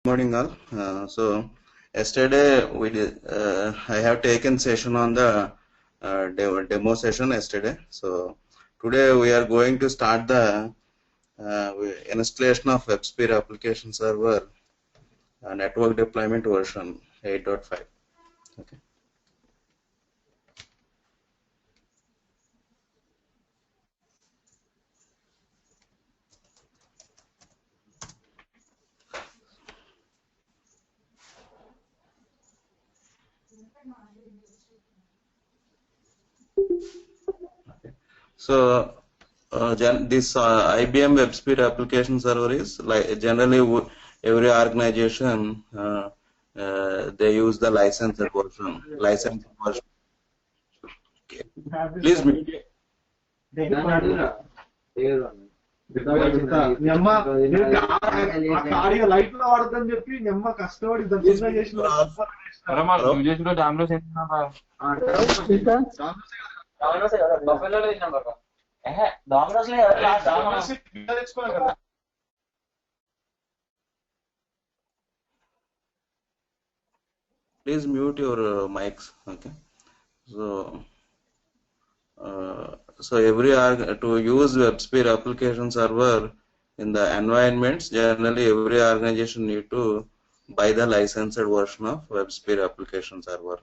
Morning all. So yesterday I have taken session on the demo session yesterday. So today we are going to start the installation of WebSphere Application Server network deployment version 8.5. Okay. So this IBM WebSphere Application Server is like generally every organization they use the licensed version. Okay. Please mute. Light లో వాడదని చెప్పి నెమ్మ కష్టపడి Please mute your mics. Okay. So every to use WebSphere Application Server in the environments, generally every organization need to buy the licensed version of WebSphere Application Server.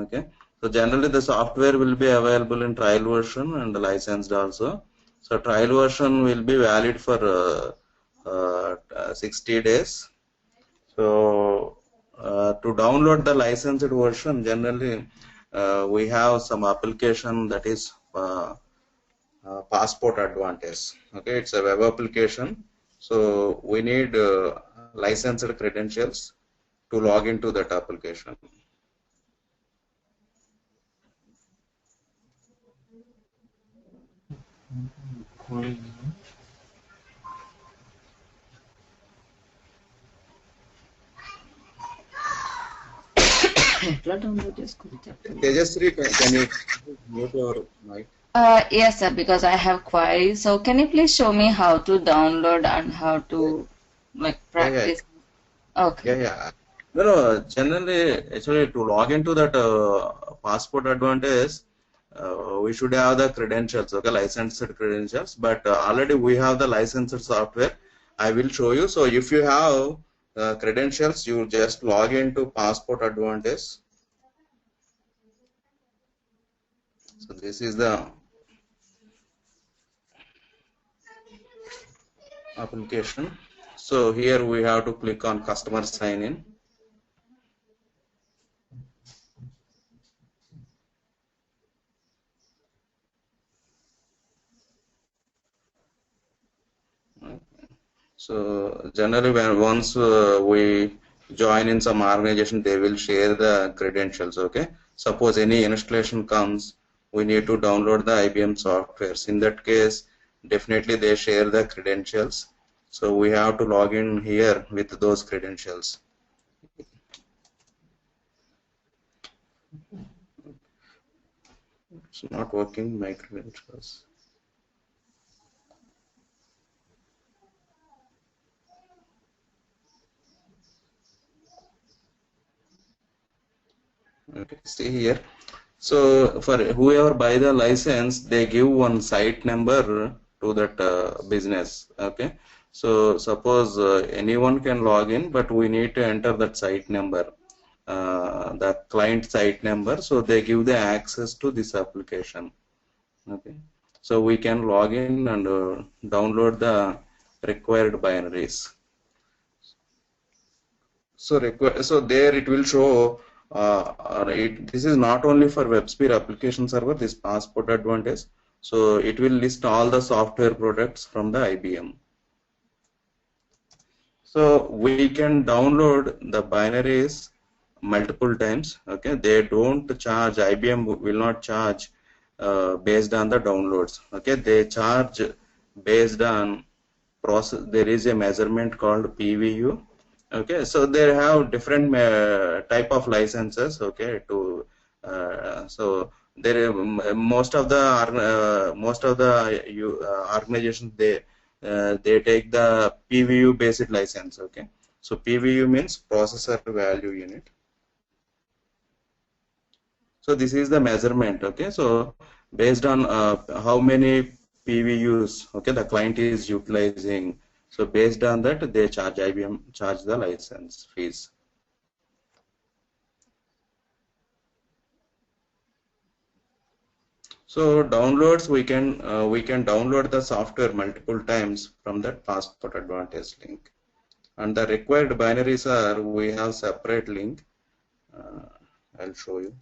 Okay. So generally the software will be available in trial version and licensed also. So trial version will be valid for 60 days. So to download the licensed version, generally we have some application that is Passport Advantage. Okay, it's a web application. So we need licensed credentials to log into that application. Tejasri, can you mute your mic? Yes, sir, because I have queries. So can you please show me how to download and how to like practice? Yeah. Okay. Yeah. No, generally, actually, to log into that Passport Advantage, we should have the credentials, okay, licensed credentials. But already we have the licensed software. I will show you. So if you have credentials, you just log into Passport Advantage. So this is the application. So here we have to click on customer sign in. So generally once we join in some organization, they will share the credentials. Okay. Suppose any installation comes, we need to download the IBM softwares. In that case, definitely they share the credentials. So we have to log in here with those credentials. It's not working, my credentials. Okay, see here. So for whoever buy the license, they give one site number to that business. Okay. So suppose anyone can log in, but we need to enter that site number, the client site number. So they give the access to this application. Okay. So we can log in and download the required binaries. So there it will show. This is not only for WebSphere Application Server, this Passport Advantage. So it will list all the software products from the IBM. So we can download the binaries multiple times. Okay, they don't charge. IBM will not charge based on the downloads. Okay, they charge based on process. There is a measurement called PVU. Okay, so they have different type of licenses. Okay, to so there most of the organizations they take the PVU based license. Okay, So PVU means processor value unit. So this is the measurement. Okay, so based on how many PVUs, okay, the client is utilizing. So based on that, they charge IBM charge the license fees. So downloads, we can download the software multiple times from that passport advantage link. And the required binaries are, we have separate link. I'll show you.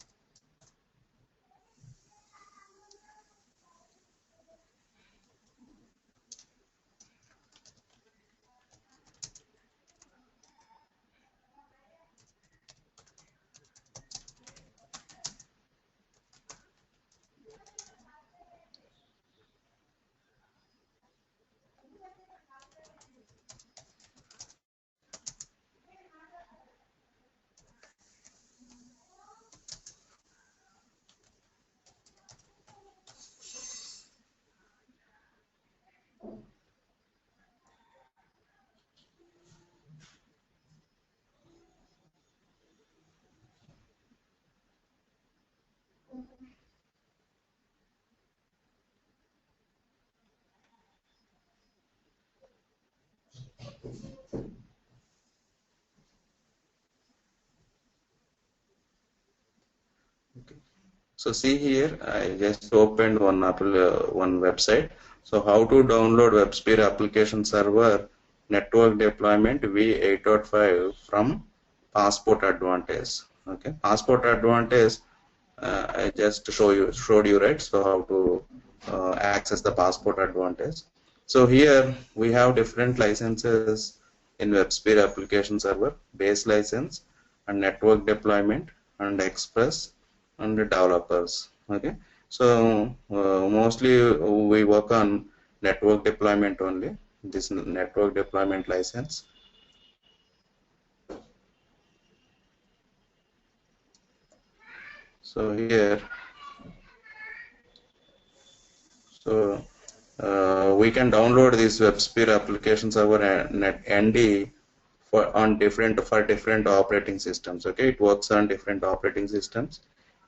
Okay. So see here, I just opened one website. So how to download WebSphere Application Server network deployment v8.5 from Passport Advantage. Okay, Passport Advantage. I just showed you, right. So how to access the Passport Advantage. So here we have different licenses in WebSphere Application Server: base license and network deployment and express and developers. Okay, so mostly we work on network deployment only. This network deployment license. So here, so we can download this WebSphere Application Server and ND for different operating systems. Okay, it works on different operating systems: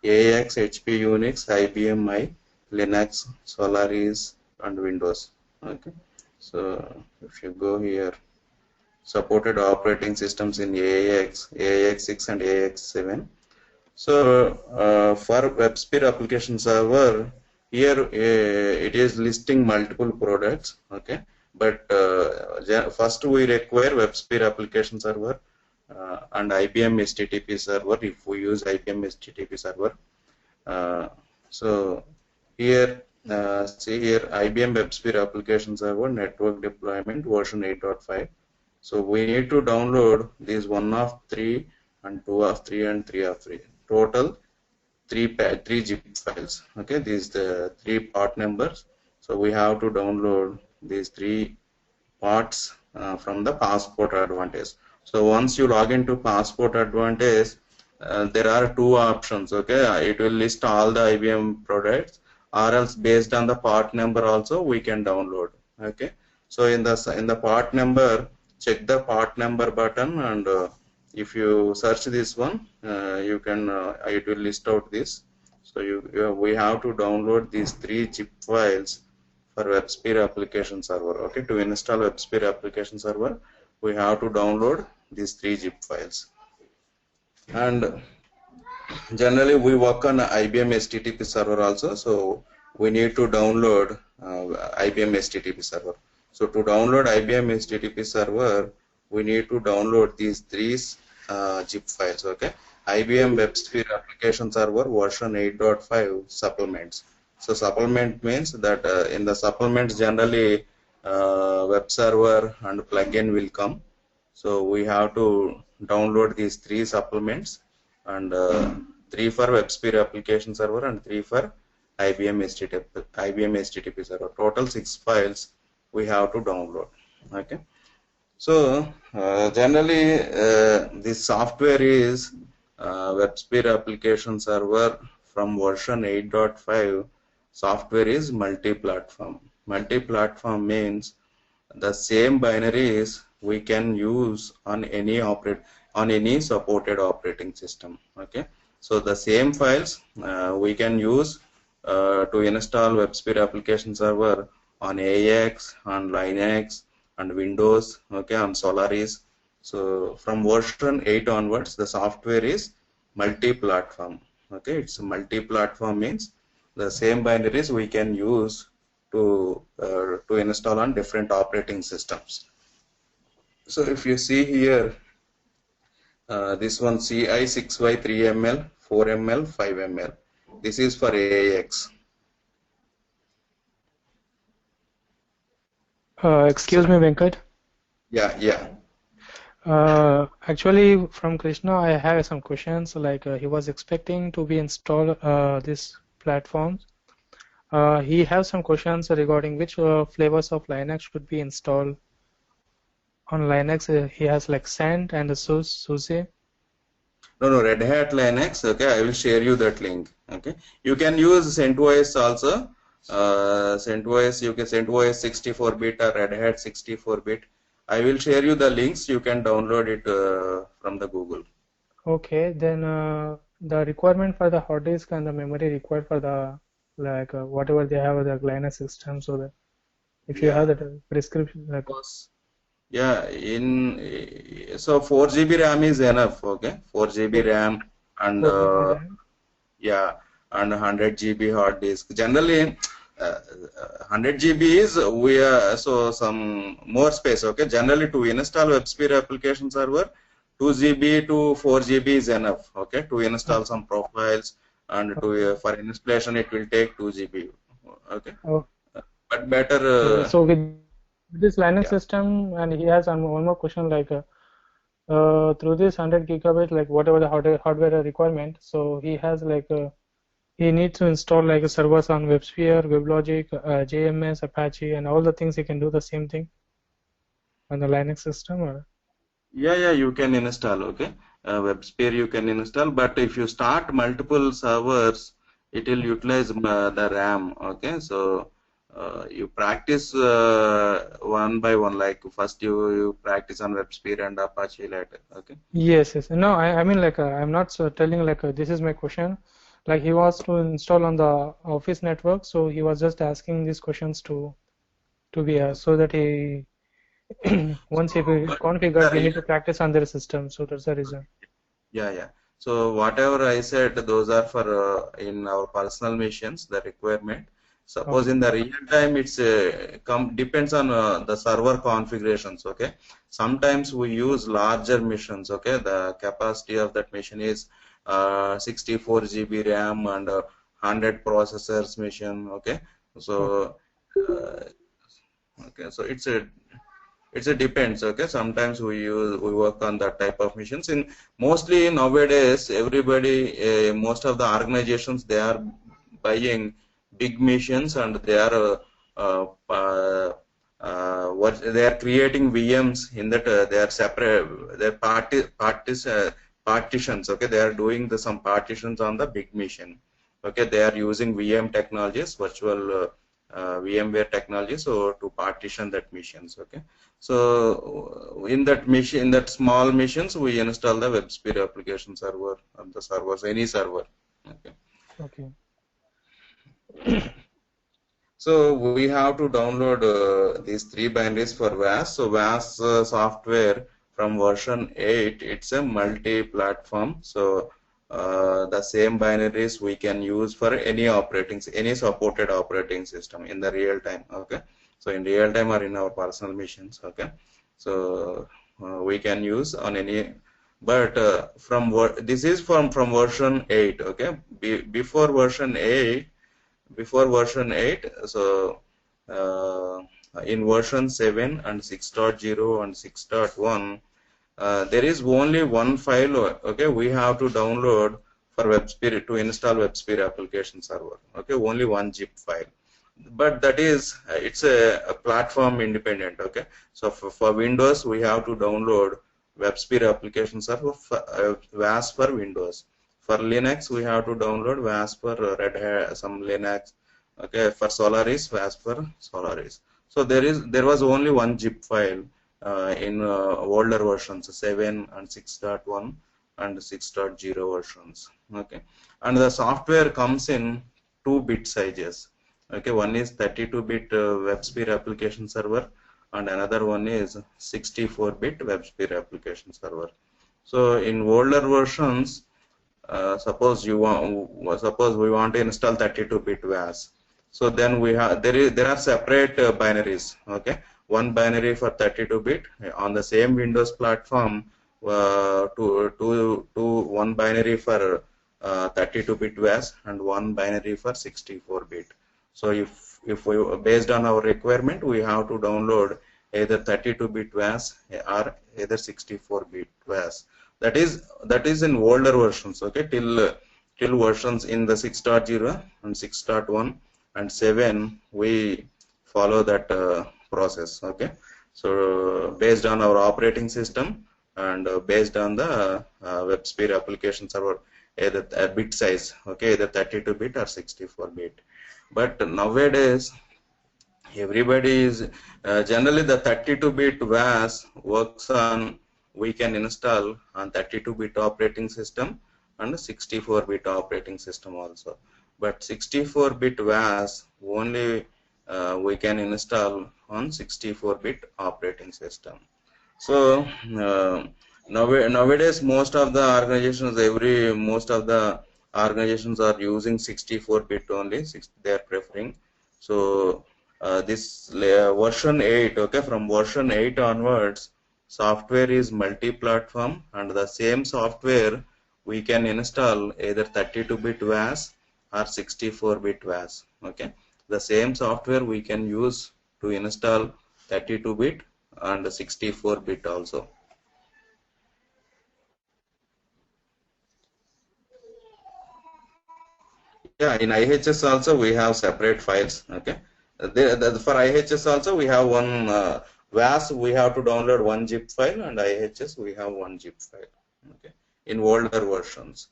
AX, HP, Unix, IBM I, Linux, Solaris, and Windows. Okay, so if you go here, supported operating systems in AX, AX6 and AX7. So for WebSphere Application Server, here it is listing multiple products. Okay, but first we require WebSphere Application Server and IBM HTTP server if we use IBM HTTP server. So here, see here, IBM WebSphere Application Server network deployment version 8.5. So we need to download these 1 of 3 and 2 of 3 and 3 of 3. Total three zip files. Okay, these the 3 part numbers. So we have to download these 3 parts from the Passport Advantage. So once you log into Passport Advantage, there are 2 options. Okay, it will list all the IBM products, or else based on the part number also we can download. Okay, so in the part number, check the part number button, and if you search this one, you can it will list out this. So we have to download these 3 zip files for WebSphere Application Server. Okay, to install WebSphere Application Server, we have to download these 3 zip files. And generally we work on IBM HTTP server also, so we need to download IBM HTTP server. So to download IBM HTTP server, we need to download these 3 zip files. Okay, IBM WebSphere Application Server version 8.5 supplements. So supplement means that in the supplements generally web server and plugin will come. So we have to download these 3 supplements, and 3 for WebSphere Application Server and 3 for IBM HTTP server. Total 6 files we have to download. Okay. So generally this software is WebSphere Application Server from version 8.5. Software is multi-platform. Multi-platform means the same binaries we can use on any supported operating system. Okay, so the same files we can use to install WebSphere Application Server on AX, on Linux, and Windows. Okay, on Solaris. So from version 8 onwards, the software is multi-platform. Okay, it's multi-platform means the same binaries we can use to install on different operating systems. So if you see here, this one CI6Y 3ml, 4ml, 5ml. This is for AX. Excuse me, Venkat. Yeah. Actually, from Krishna, I have some questions. Like he was expecting to be installed this platforms. He has some questions regarding which flavors of Linux should be installed on Linux. He has like Sand and SUSE. No, Red Hat Linux. Okay, I will share you that link. Okay, you can use CentOS also. CentOS, you can CentOS 64-bit or Red Hat 64-bit. I will share you the links. You can download it from the Google. Okay, then the requirement for the hard disk and the memory required for the whatever they have the Linux system. So that if you have the prescription, like yeah, so 4 GB RAM is enough. Okay, 4 GB RAM and 4 GB RAM. Yeah, and 100 GB hard disk. Generally, 100 GB is so some more space. Okay, generally to install WebSphere Application Server, 2 GB to 4 GB is enough. Okay, to install some profiles and to for installation it will take 2 GB. Okay, but better. So with this Linux system, and he has one more question like through this 100 gigabyte, like whatever the hardware requirement. So he has like he needs to install like servers on WebSphere, WebLogic, JMS, Apache, and all the things. He can do the same thing on the Linux system, or Yeah, you can install. Okay, WebSphere you can install, but if you start multiple servers, it will utilize the RAM. Okay, so you practice one by one. Like first you practice on WebSphere and Apache later. Okay. Yes. No, I mean like I'm not telling like this is my question. Like he was to install on the office network, so he was just asking these questions to be so that he once he configured, we need to practice on their system. So that's the reason. Yeah. So whatever I said, those are for in our personal missions, the requirement. Suppose in the real time, it's depends on the server configurations. Okay. Sometimes we use larger missions. Okay. The capacity of that mission is 64 GB RAM and 100 processors mission. Okay. So okay. So it's a depends. Okay. Sometimes we work on that type of missions. In mostly nowadays, everybody, most of the organizations, they are buying big missions and they are what they are creating VMs in that they are separate. They are partitions. Okay, they are doing some partitions on the big mission. Okay, they are using VM technologies, virtual VMware technology, so to partition that missions. Okay, so in that mission, in that small missions, we install the WebSphere Application Server on the servers, any server. Okay. So we have to download these 3 binaries for WAS. So WAS software from version 8, it's a multi-platform. So the same binaries we can use for any supported operating system in the real time. Okay, so in real time or in our personal missions. Okay, so we can use on any, but this is from version 8. Okay, before version 8, so in version 7 and 6.0 and 6.1. There is only one file. Okay, we have to download for WebSphere to install WebSphere Application Server. Okay, only one zip file, but that is it's a platform independent. Okay, so for Windows we have to download WebSphere Application Server WAS for Windows. For Linux we have to download WAS for Red Hat, some Linux. Okay, for Solaris, WAS for Solaris. So there was only one zip file in older versions 7 and 6.1 and 6.0 versions. Okay, and the software comes in 2-bit sizes. Okay, one is 32-bit WebSphere Application Server, and another one is 64-bit WebSphere Application Server. So in older versions, suppose we want to install 32-bit WAS. So then there are separate binaries. Okay, one binary for 32-bit on the same Windows platform. To one binary for 32-bit WAS and one binary for 64-bit. So if we, based on our requirement, we have to download either 32-bit WAS or either 64-bit WAS. That is in older versions. Okay, till versions in the 6.0 and 6.1 and 7 we follow that process. Okay, so based on our operating system and based on the WebSphere Application Server, either a bit size, okay, either 32-bit or 64-bit. But nowadays everybody is generally the 32-bit WAS works on, we can install on 32-bit operating system and 64-bit operating system also. But 64-bit WAS only we can install on 64-bit operating system. So nowadays most of the organizations are using 64-bit only. They are preferring. So this version 8, okay, from version 8 onwards, software is multi-platform, and the same software we can install either 32-bit WAS or 64-bit WAS. Okay, the same software we can use to install 32-bit and 64-bit also. Yeah, in IHS also we have separate files. Okay, for IHS also we have one WAS we have to download one zip file, and IHS we have one zip file. Okay, in older versions.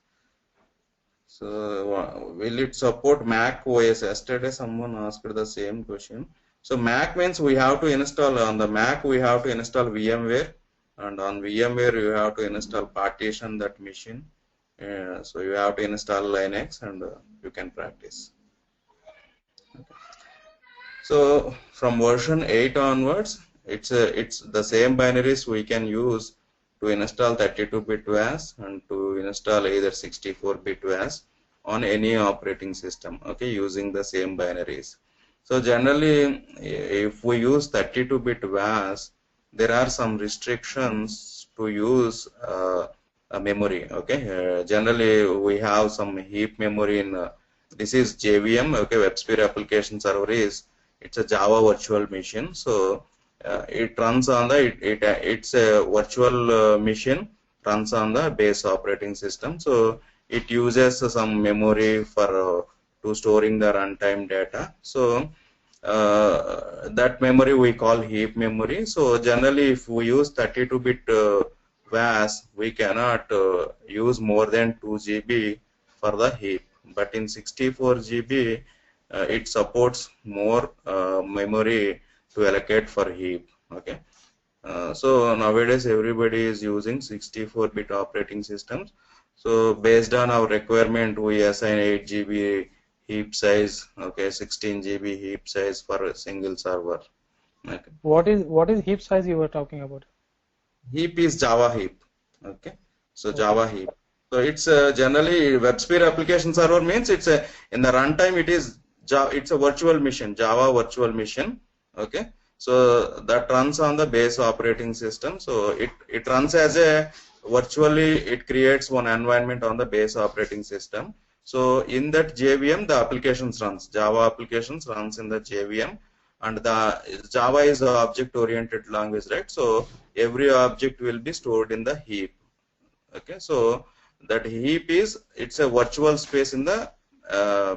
So will it support Mac OS? Yesterday someone asked the same question. So Mac means we have to install, on the Mac we have to install VMware, and on VMware you have to install partition that machine. So you have to install Linux, and you can practice. Okay. So from version 8 onwards, it's the same binaries we can use to install 32-bit WAS and to install either 64-bit WAS on any operating system. Okay, using the same binaries. So generally, if we use 32-bit WAS, there are some restrictions to use memory. Okay, generally we have some heap memory in this is JVM. Okay, WebSphere Application Server it's a Java virtual machine. So it runs on the it's a virtual machine, runs on the base operating system. So it uses some memory for to storing the runtime data. So that memory we call heap memory. So generally, if we use 32-bit WAS, we cannot use more than 2 GB for the heap. But in 64 GB, it supports more memory to allocate for heap. Okay. So nowadays everybody is using 64-bit operating systems. So based on our requirement, we assign 8 GB heap size, okay, 16 GB heap size for a single server. Okay. What is heap size you were talking about? Heap is Java heap. Okay. So okay. Java heap. So it's generally WebSphere Application Server means it's a in the runtime it's a virtual machine, Java virtual machine. Okay. So that runs on the base operating system. So it runs as a virtually, it creates one environment on the base operating system. So in that JVM, the applications runs, Java applications runs in the JVM, and the Java is an object-oriented language, right? So every object will be stored in the heap. Okay, so that heap it's a virtual space in the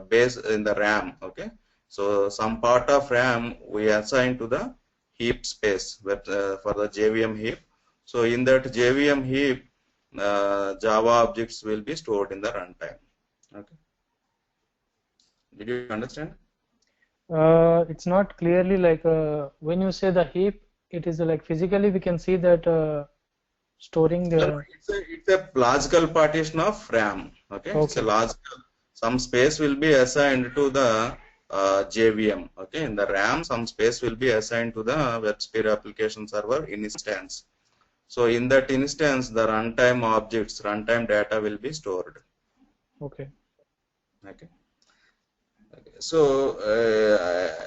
base in the RAM. Okay, so some part of RAM we assign to the heap space for the JVM heap. So in that JVM heap, Java objects will be stored in the runtime. Okay. Did you understand? It's not clearly like when you say the heap, it is like physically we can see that storing No, the. it's a logical partition of RAM. Okay, it's a Okay. logical. Some space will be assigned to the JVM. Okay, in the RAM, some space will be assigned to the WebSphere Application Server instance. So in that instance, the runtime objects, runtime data will be stored. Okay. Okay. So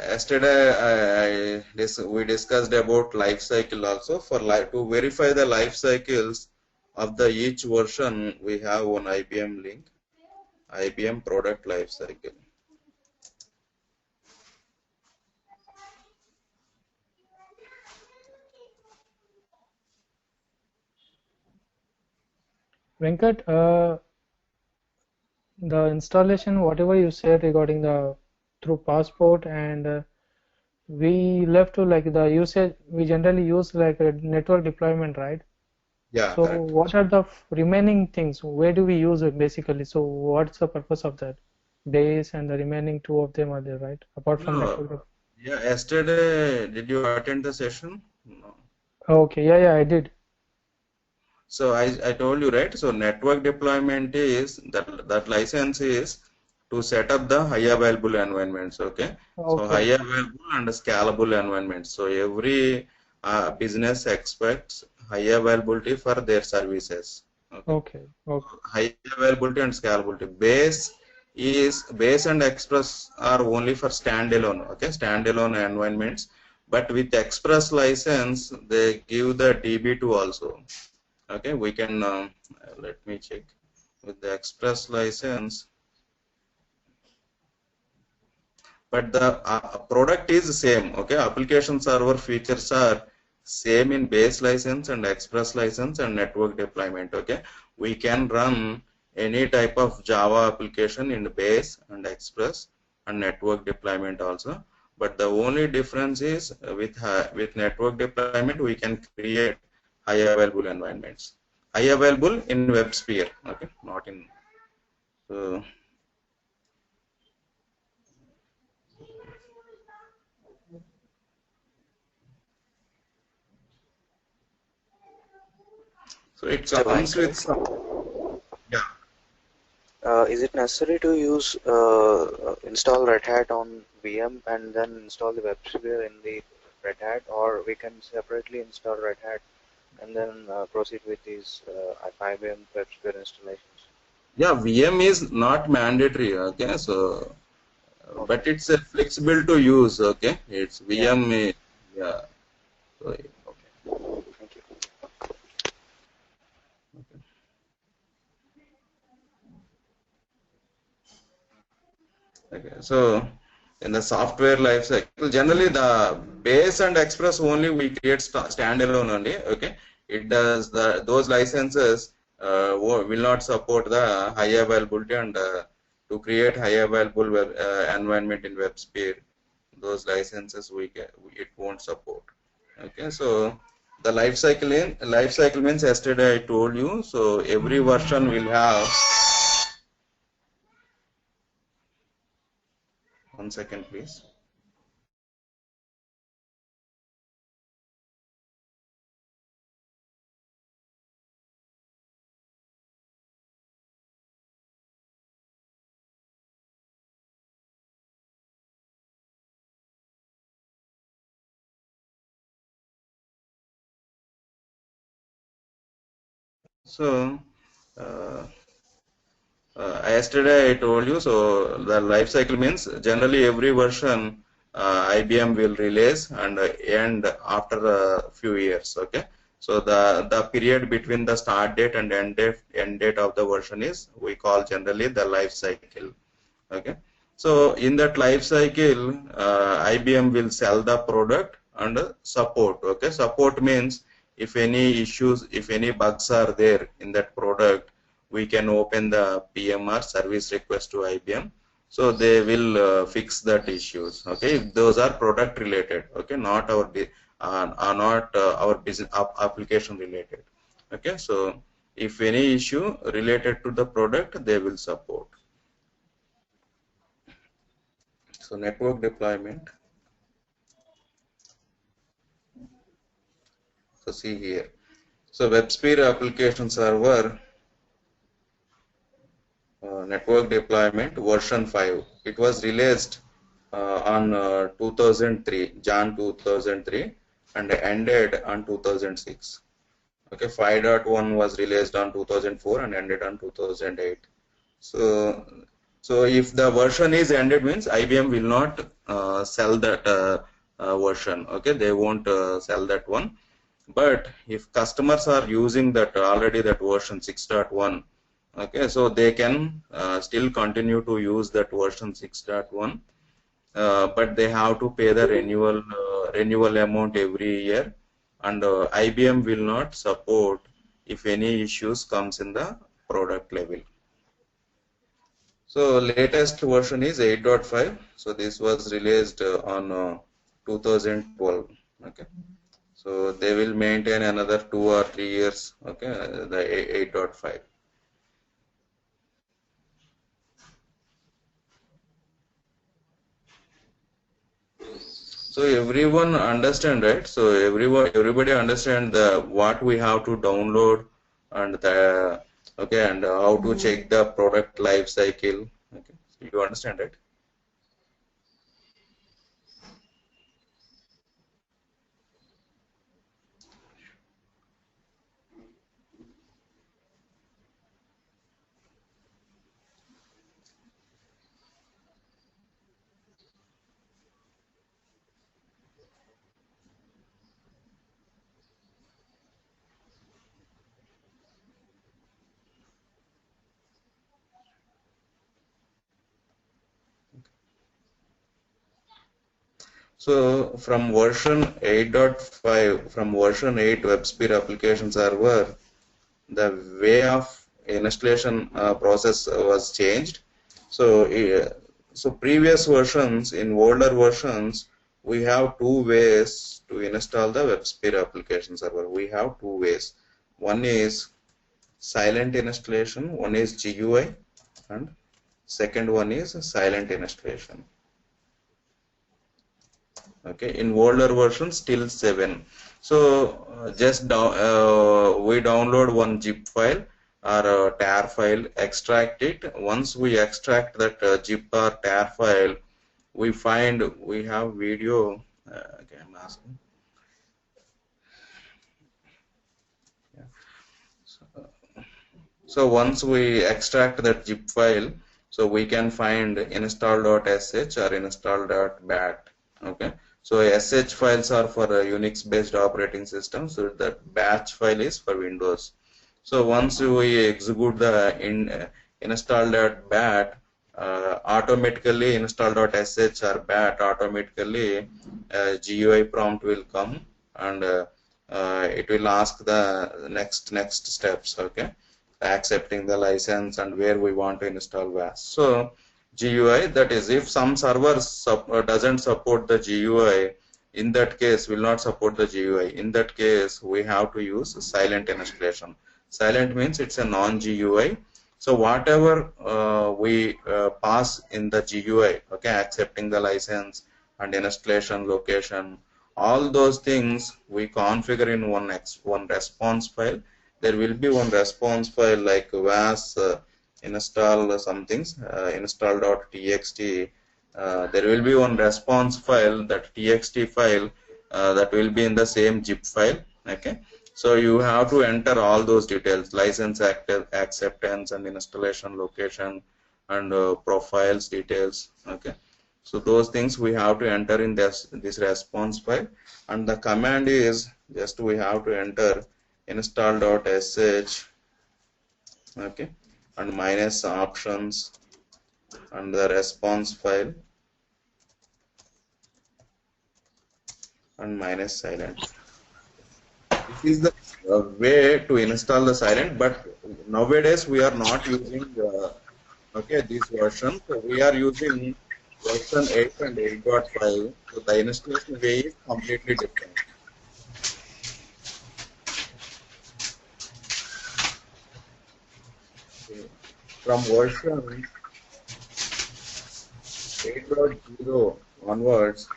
yesterday we discussed about life cycle also. For to verify the life cycles of the each version, we have one IBM link, IBM product life cycle. Venkat, the installation, whatever you said regarding the through passport, and we left to like the usage, we generally use like a network deployment, right? Yeah, So correct. what are the remaining things? Where do we use it basically? So what's the purpose of that? Base and the remaining two of them are there, right? Apart from No, network. yeah, yesterday did you attend the session? No. Okay, yeah, I did. So I told you, right? So network deployment is that license is to set up the high available environments. Okay. So high Okay, available and scalable environments. So every business expects high availability for their services. Okay. okay, okay, High availability and scalability. Base and express are only for standalone. Okay. Standalone environments. But with express license, they give the DB2 also. Okay, we can let me check with the express license, but the product is same. Okay, application server features are same in base license and express license and network deployment. Okay, we can run any type of Java application in base and express and network deployment also, but the only difference is with network deployment we can create high available environments, high available in WebSphere. Okay, not in. So it Mr. comes with Venkat, some. Yeah. is it necessary to use install Red Hat on VM and then install the WebSphere in the Red Hat, or we can separately install Red Hat and then proceed with these IBM WebSphere installations? Yeah, VM is not mandatory. Okay, so Okay. but it's flexible to use. Okay, it's Yeah. VM. Yeah. So, Okay. Thank you. okay. So in the software life cycle, generally the base and express only we create standalone only. Okay, it does those licenses will not support the high availability and to create high available environment in WebSphere. Those licenses it won't support. Okay, so the life cycle means yesterday I told you. So every version will have. One second, please. So uh, yesterday I told you, so the life cycle means generally every version IBM will release and end after a few years. Okay, so the period between the start date and end date of the version is we call generally the life cycle. Okay, so in that life cycle, IBM will sell the product and support. Okay, support means if any issues, if any bugs are there in that product, we can open the PMR service request to IBM. So they will fix that issues. Okay, if those are product related. Okay, not are not our business application related. Okay, so if any issue related to the product, they will support. So network deployment. So see here. So WebSphere Application Server network deployment version 5. It was released on 2003, Jan 2003, and ended on 2006. Okay, 5.1 was released on 2004 and ended on 2008. So if the version is ended means IBM will not sell that version. Okay, they won't sell that one. But if customers are using that already that version 6.1, okay, so they can still continue to use that version 6.1, but they have to pay the renewal amount every year, and IBM will not support if any issues comes in the product level. So latest version is 8.5. So this was released on 2012. Okay. So they will maintain another 2 or 3 years. Okay, the 8.5. So everyone understand, right? So everybody understand the what we have to download and the okay, and how to check the product life cycle. Okay, so you understand, right? So from version 8.5, from version 8 WebSphere Application Server, the way of installation process was changed. So, so previous versions, in older versions, we have two ways to install the WebSphere Application Server. We have two ways. One is silent installation, one is GUI, and second one is silent installation. Okay, in older versions till 7. So just we download one zip file or a tar file, extract it. Once we extract that zip or tar file, we find we have video. Okay, I'm asking. Yeah. So once we extract that zip file, so we can find install.sh or install.bat. Okay. So sh files are for Unix based operating systems, so that batch file is for Windows. So once we execute the install.bat, automatically install.sh or bat, automatically GUI prompt will come, and it will ask the next steps. Okay, accepting the license and where we want to install WAS. So GUI, that is, if some servers doesn't support the GUI, in that case will not support the GUI. In that case, we have to use silent installation. Silent means it's a non-GUI. So whatever we pass in the GUI, okay, accepting the license and installation location, all those things we configure in one response file. There will be one response file like WAS install some things, install.txt. There will be one response file, that txt file, that will be in the same zip file. Okay, so you have to enter all those details: license acceptance and installation location and profiles details. Okay, so those things we have to enter in this response file, and the command is just we have to enter install.sh. Okay, and minus options and the response file and minus silent. This is the way to install the silent, but nowadays we are not using okay, this version. So we are using version 8 and 8.5. So the installation way is completely different. From version 8.0 onwards,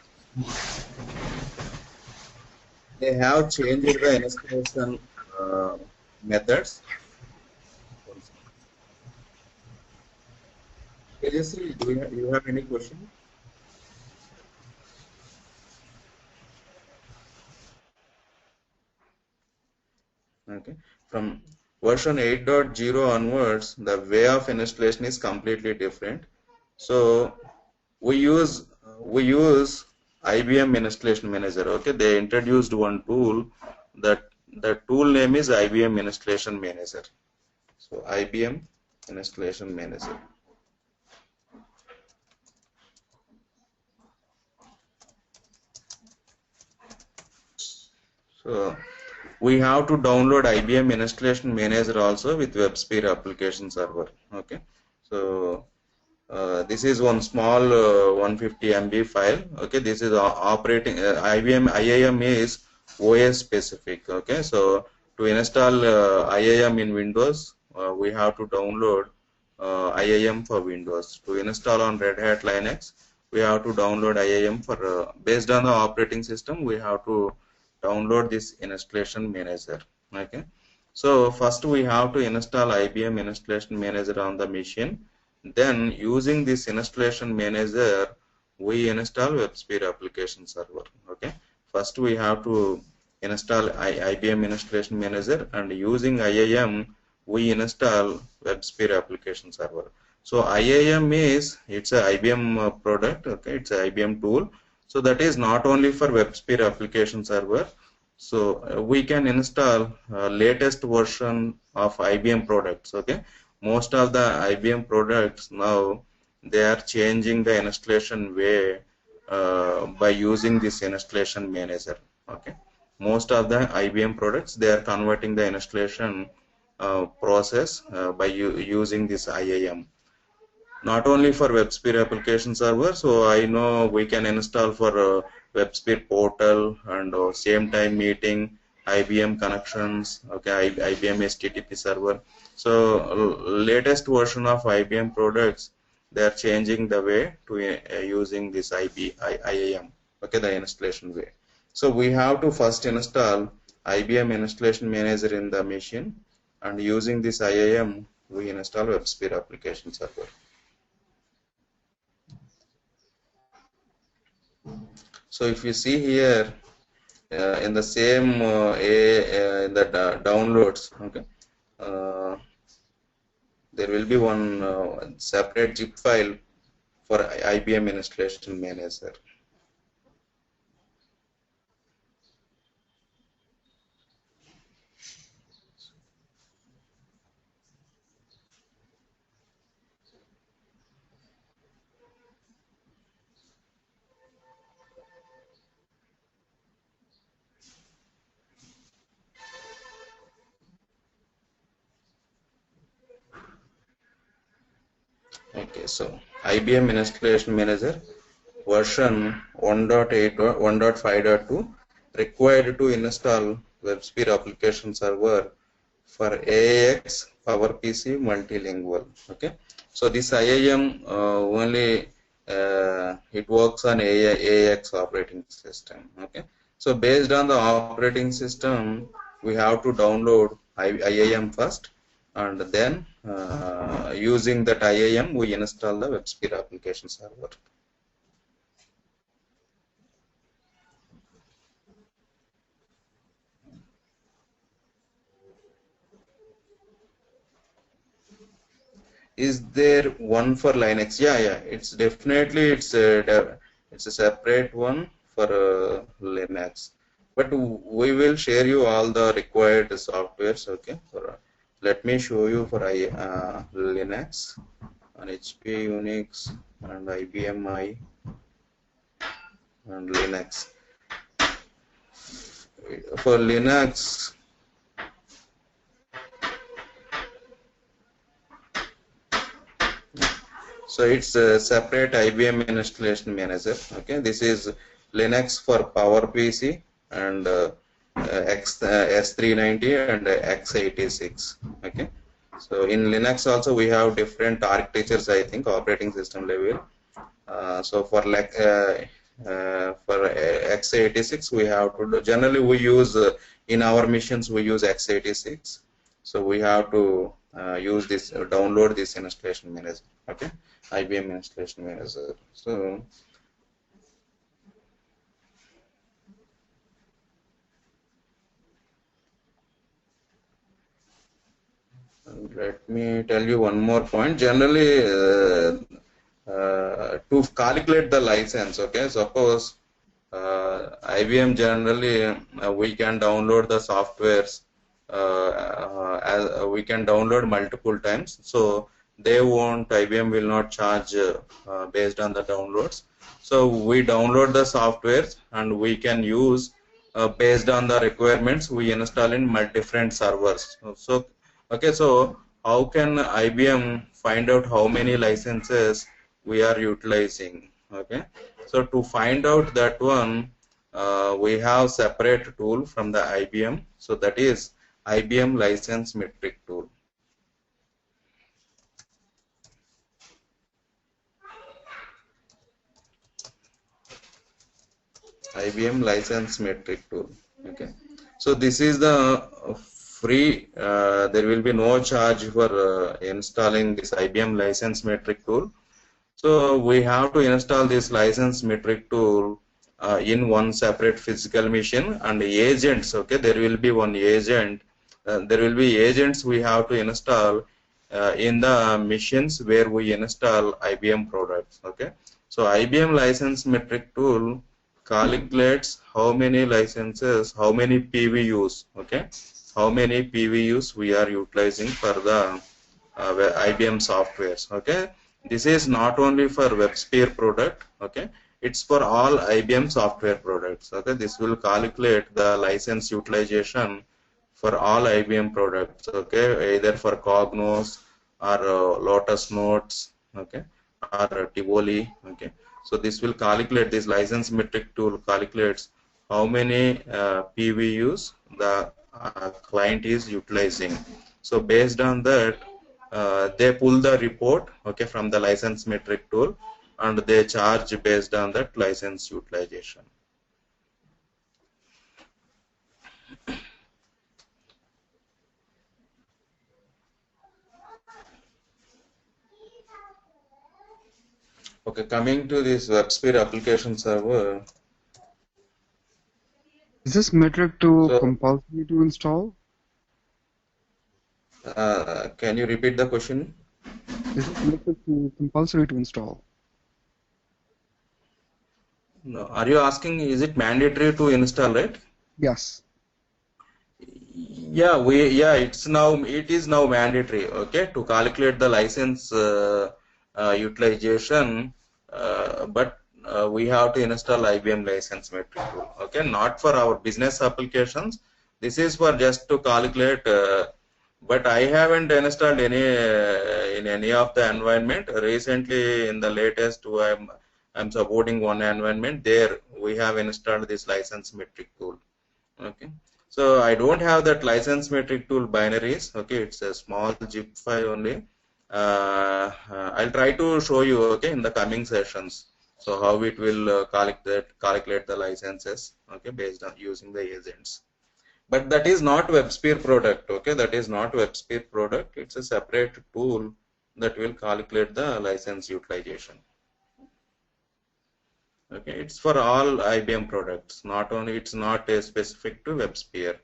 they have changed the installation methods. Seriously, do you have any question? Okay. From version 8.0 onwards, the way of installation is completely different. So we use IBM Installation Manager. Okay, they introduced one tool that the tool name is IBM Installation Manager. So IBM Installation Manager. So we have to download IBM Installation Manager also with WebSphere Application Server. Okay, so this is one small 150 MB file. Okay, this is operating IBM IIM is OS specific. Okay, so to install IIM in Windows, we have to download IIM for Windows. To install on Red Hat Linux, we have to download IIM for based on the operating system. We have to download this installation manager. Okay, so first we have to install IBM Installation Manager on the machine. Then using this installation manager, we install WebSphere Application Server. Okay, first we have to install IBM Installation Manager, and using IIM we install WebSphere Application Server. So IIM is, it's a IBM product. Okay, it's a IBM tool. So that is not only for WebSphere Application Server. So we can install latest version of IBM products. Okay, most of the IBM products now, they are changing the installation way by using this installation manager. Okay, most of the IBM products, they are converting the installation process by using this IIM. Not only for WebSphere Application Server, so I know we can install for WebSphere Portal and same time meeting, IBM connections, okay, IBM HTTP server. So latest version of IBM products, they are changing the way to using this IIM, okay, the installation way. So we have to first install IBM Installation Manager in the machine, and using this IIM, we install WebSphere Application Server. So if you see here in the same in the downloads, okay, there will be one separate zip file for IBM Installation Manager. Okay, so IBM Installation Manager version 1.8 or 1.5.2 required to install WebSphere Application Server for AIX PowerPC multilingual. Okay, so this IIM only it works on AIX operating system. Okay, so based on the operating system, we have to download IIM first, and then using that IIM we install the WebSphere Application Server. Is there one for Linux? Yeah, it's definitely it's a separate one for Linux, but we will share you all the required softwares. Okay, for let me show you for Linux and HP, Unix, and IBM I and Linux. For Linux, so it's a separate IBM Installation Manager. Okay, this is Linux for PowerPC and S390 and x86. Okay, so in Linux also we have different architectures, I think, operating system level. So for For x86 we have to do, generally we use in our missions we use x86, so we have to use this, download this installation manager. Okay, IBM installation manager. So let me tell you one more point. Generally, to calculate the license, okay, suppose IBM generally we can download the softwares, we can download multiple times, so they won't, IBM will not charge based on the downloads. So we download the softwares and we can use based on the requirements we install in different servers. So okay, so how can IBM find out how many licenses we are utilizing? Okay, so to find out that one, we have separate tool from the IBM. So that is IBM license metric tool. IBM license metric tool. Okay, so this is the free. There will be no charge for installing this IBM license metric tool. So we have to install this license metric tool in one separate physical machine, and agents. Okay, there will be one agent. There will be agents we have to install in the machines where we install IBM products. Okay, so IBM license metric tool calculates how many licenses, how many PVUs. Okay, how many PVUs we are utilizing for the IBM softwares. Okay, this is not only for WebSphere product. Okay, it's for all IBM software products. Okay, this will calculate the license utilization for all IBM products. Okay, either for Cognos or Lotus Notes. Okay, or Tivoli. Okay, so this will calculate, this license metric tool calculates how many PVUs the client is utilizing. So based on that, they pull the report, okay, from the license metric tool, and they charge based on that license utilization. Okay, coming to this WebSphere Application Server. Is this metric to compulsory to install? Can you repeat the question? Is this metric to compulsory to install? No. Are you asking, is it mandatory to install, right? Yes. Yeah, it is now mandatory, okay, to calculate the license utilization, but we have to install IBM license metric tool. Okay, not for our business applications. This is for just to calculate. But I haven't installed any in any of the environment. Recently, in the latest, I'm supporting one environment. There we have installed this license metric tool. Okay, so I don't have that license metric tool binaries. Okay, it's a small zip file only. I'll try to show you, okay, in the coming sessions. So how it will calculate the licenses, okay, based on using the agents. But that is not WebSphere product, okay, that is not WebSphere product. It's a separate tool that will calculate the license utilization. Okay, it's for all IBM products, not only, it's not specific to WebSphere.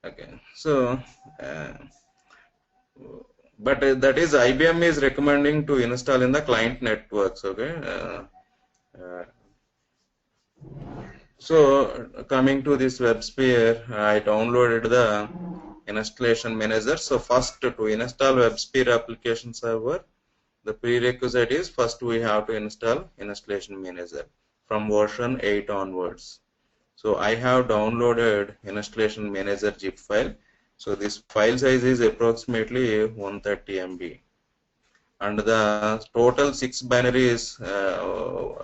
Okay, so but that is IBM is recommending to install in the client networks. Okay, so coming to this WebSphere, I downloaded the installation manager. So first, to install WebSphere Application Server, the prerequisite is first we have to install installation manager from version 8 onwards. So I have downloaded installation manager zip file. So this file size is approximately 130 MB, and the total 6 binaries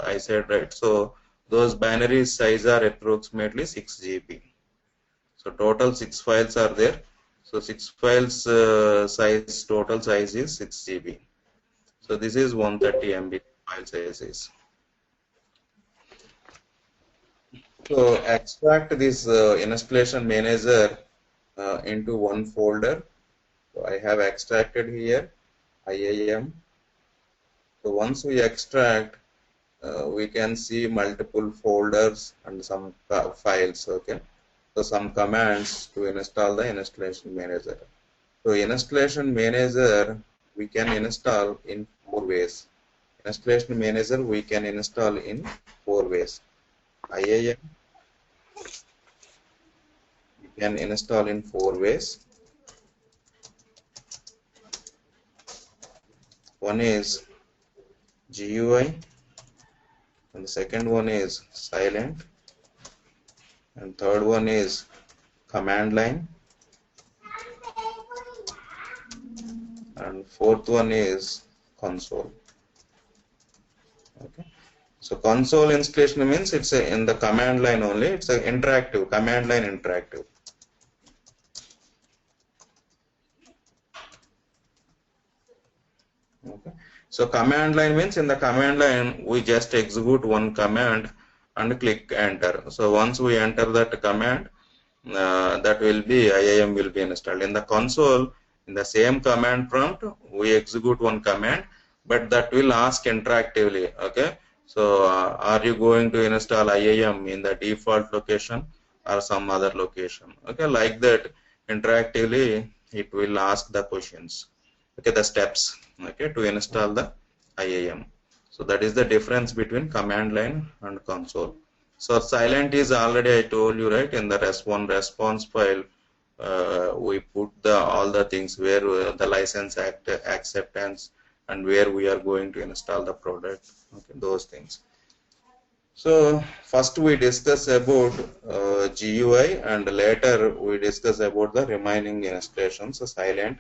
I said, right. So those binaries size are approximately 6 GB. So total 6 files are there. So 6 files size, total size is 6 GB. So this is 130 MB file size is. So extract this installation manager into one folder. So I have extracted here IAM. So once we extract, we can see multiple folders and some files. Okay, so some commands to install the installation manager. So installation manager we can install in 4 ways. Installation manager we can install in 4 ways. IAM we can install in 4 ways. One is GUI, and the second one is silent, and third one is command line, and fourth one is console. Okay, so console installation means it's in the command line only. It's an interactive command line interactive. Okay, so command line means in the command line we just execute one command and click enter. So once we enter that command, that will be IAM will be installed. In the console, in the same command prompt, we execute one command, but that will ask interactively. Okay, so are you going to install IAM in the default location or some other location? Okay, like that interactively it will ask the questions. Okay, the steps. Okay, to install the IAM. So that is the difference between command line and console. So silent is already I told you, right? In the response file, we put all the things where the license acceptance and where we are going to install the product. Okay, those things. So first we discuss about GUI, and later we discuss about the remaining installations, so silent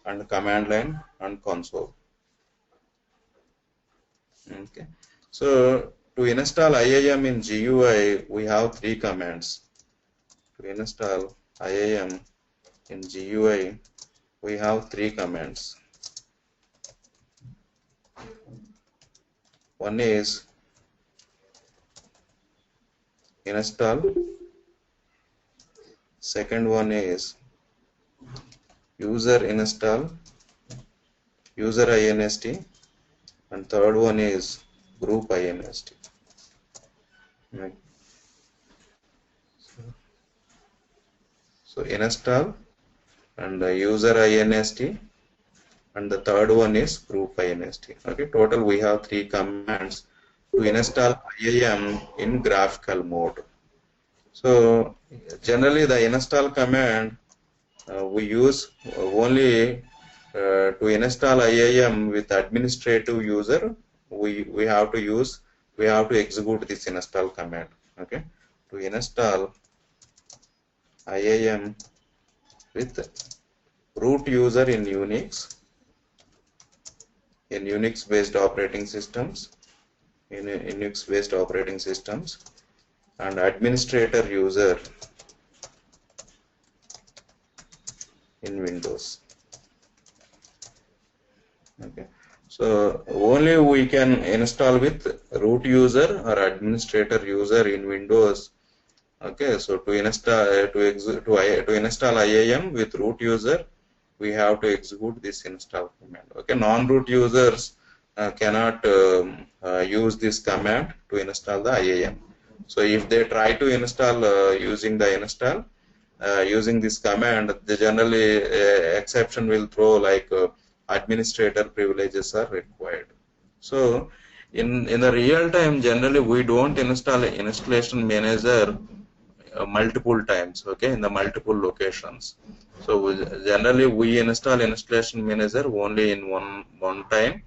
and command line and console. Okay, so to install IAM in GUI, we have 3 commands. To install IAM in GUI, we have 3 commands. One is install, second one is user install, user inst, and third one is group inst. Right. So install and user inst, and the third one is group inst. Okay, total we have 3 commands to install IAM in graphical mode. So generally the install command we use only to install IAM with administrative user. We have to execute this install command. Okay, to install IAM with root user in Unix based operating systems, and administrator user in Windows. Okay, so only we can install with root user or administrator user in Windows. Okay, so to install IAM with root user, we have to execute this install command. Okay, non-root users cannot use this command to install the IAM. So if they try to install using this command, they generally exception will throw like administrator privileges are required. So in the real time, generally we don't install an installation manager multiple times. Okay, in the multiple locations. So generally we install installation manager only in one time,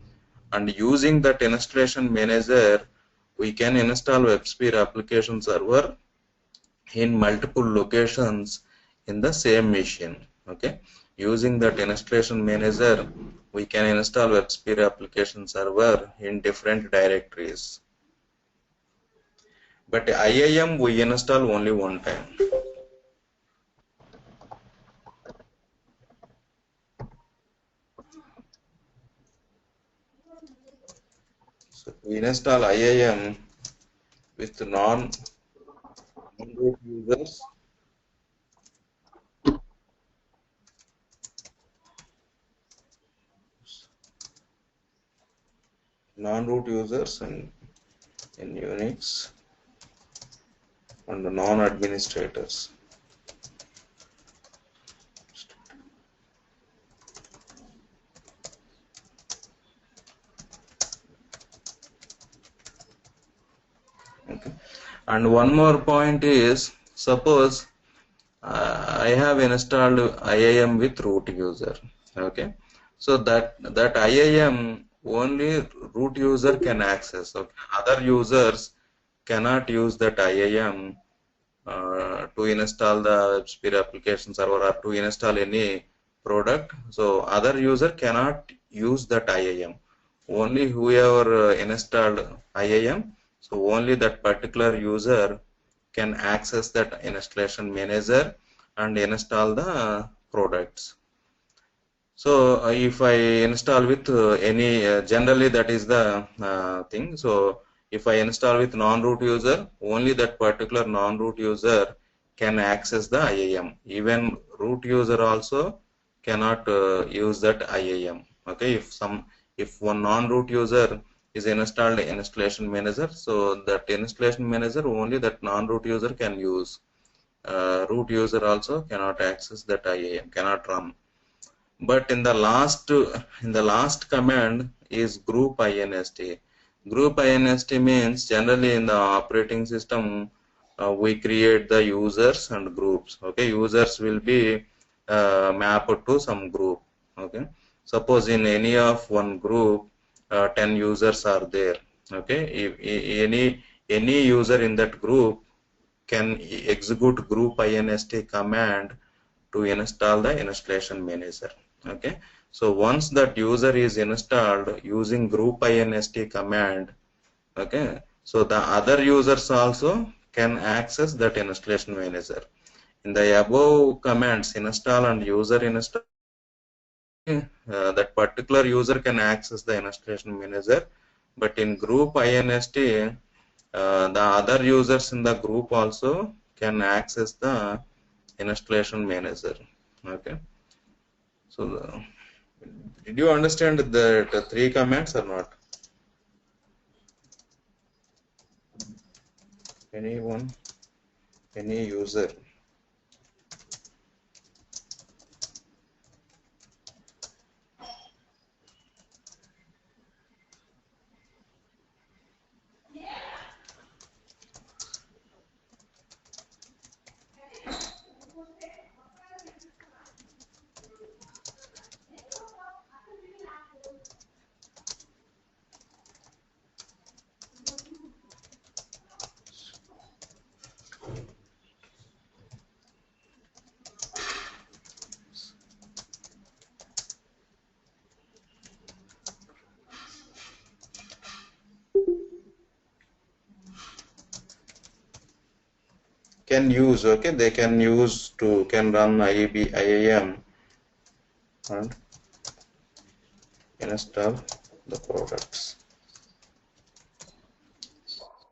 and using that installation manager we can install WebSphere Application Server in multiple locations in the same machine. Okay, using that installation manager we can install WebSphere Application Server in different directories. But IAM we install only one time. So we install IAM with non-root non-root users. Non-root users in Unix and non-administrators. Okay. And one more point is, suppose I have installed IIM with root user. Okay, so that IIM only root user can access. Okay, other users cannot use that IIM to install the WebSphere Application Server or to install any product. So other user cannot use that IIM. Only whoever installed IIM, so only that particular user can access that installation manager and install the products. So if I install with any generally that is the thing. So if I install with non-root user, only that particular non-root user can access the IIM. Even root user also cannot use that IIM. Okay, if one non-root user is installed installation manager, so that installation manager only that non-root user can use. Root user also cannot access that IIM, cannot run. But in the last command is group inst. Group inst means generally in the operating system we create the users and groups. Okay, users will be mapped to some group. Okay, suppose in any of one group 10 users are there. Okay, if any user in that group can execute group inst command to install the installation manager. Okay, so once that user is installed using group inst command, okay, so the other users also can access that installation manager. In the above commands, install and user install, that particular user can access the installation manager, but in group inst, the other users in the group also can access the installation manager. Okay, so did you understand the three commands or not? Anyone, any user? Can use, okay, they can use to can run IIM and install the products.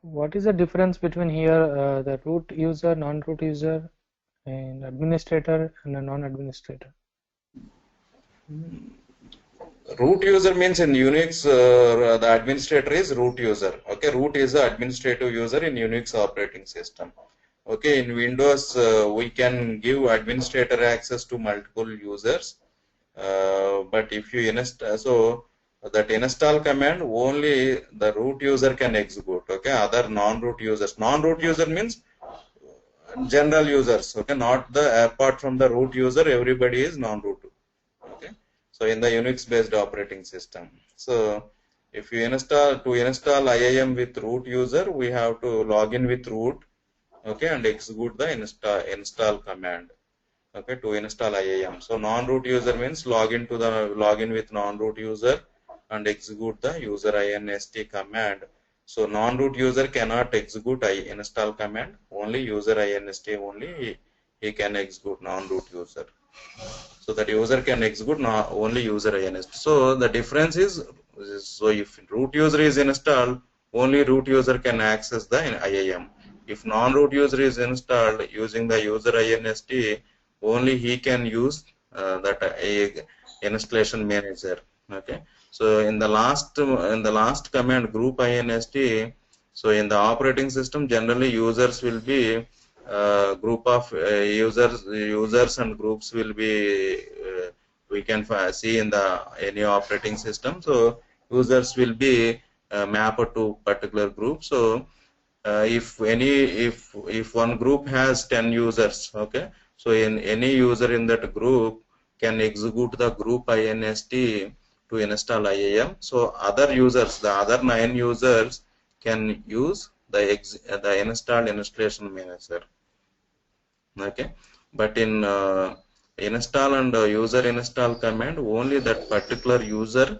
What is the difference between here the root user, non-root user, and administrator and a non-administrator? Root user means in Unix the administrator is root user. Okay, root is the administrative user in Unix operating system. Okay, in Windows we can give administrator access to multiple users, but if you install, so that install command only the root user can execute. Okay, other non-root users. Non-root user means general users. Okay, not the apart from the root user, everybody is non-root. Okay, so in the Unix based operating system. So if you install IIM with root user, we have to log in with root. Okay, and execute the install command. Okay, to install IIM. So non-root user means login with non-root user and execute the user inst command. So non-root user cannot execute install command. Only user inst only he can execute non-root user. So that user can execute only user inst. So the difference is, so if root user is installed, only root user can access the IIM. if non-root user is installed using the user inst, only he can use that installation manager. Okay. So in the last command group inst, so in the operating system generally users will be group of users and groups will be we can see in the any operating system. So users will be mapped to particular group. So if one group has 10 users, okay, so in any user in that group can execute the group inst to install IAM. So other users, the other 9 users can use the install installation manager. Okay, but in install and user install command, only that particular user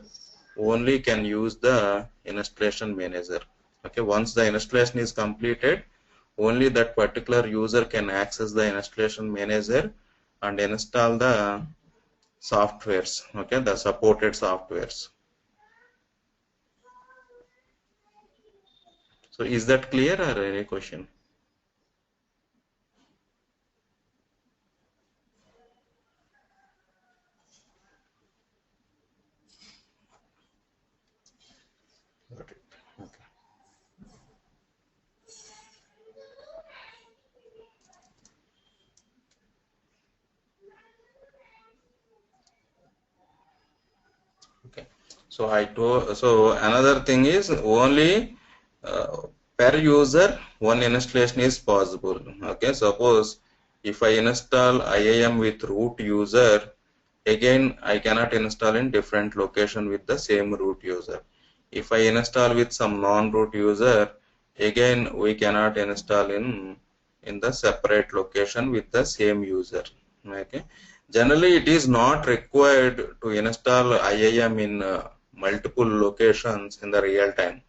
only can use the installation manager. Okay, once the installation is completed, only that particular user can access the installation manager and install the softwares, okay, the supported softwares. So is that clear or any question? Got it. Okay. Okay. So another thing is only per user one installation is possible. Okay. Suppose if I install IAM with root user, again I cannot install in different location with the same root user. If I install with some non-root user, again we cannot install in the separate location with the same user. Okay. Generally, it is not required to install IAM in multiple locations in the real time.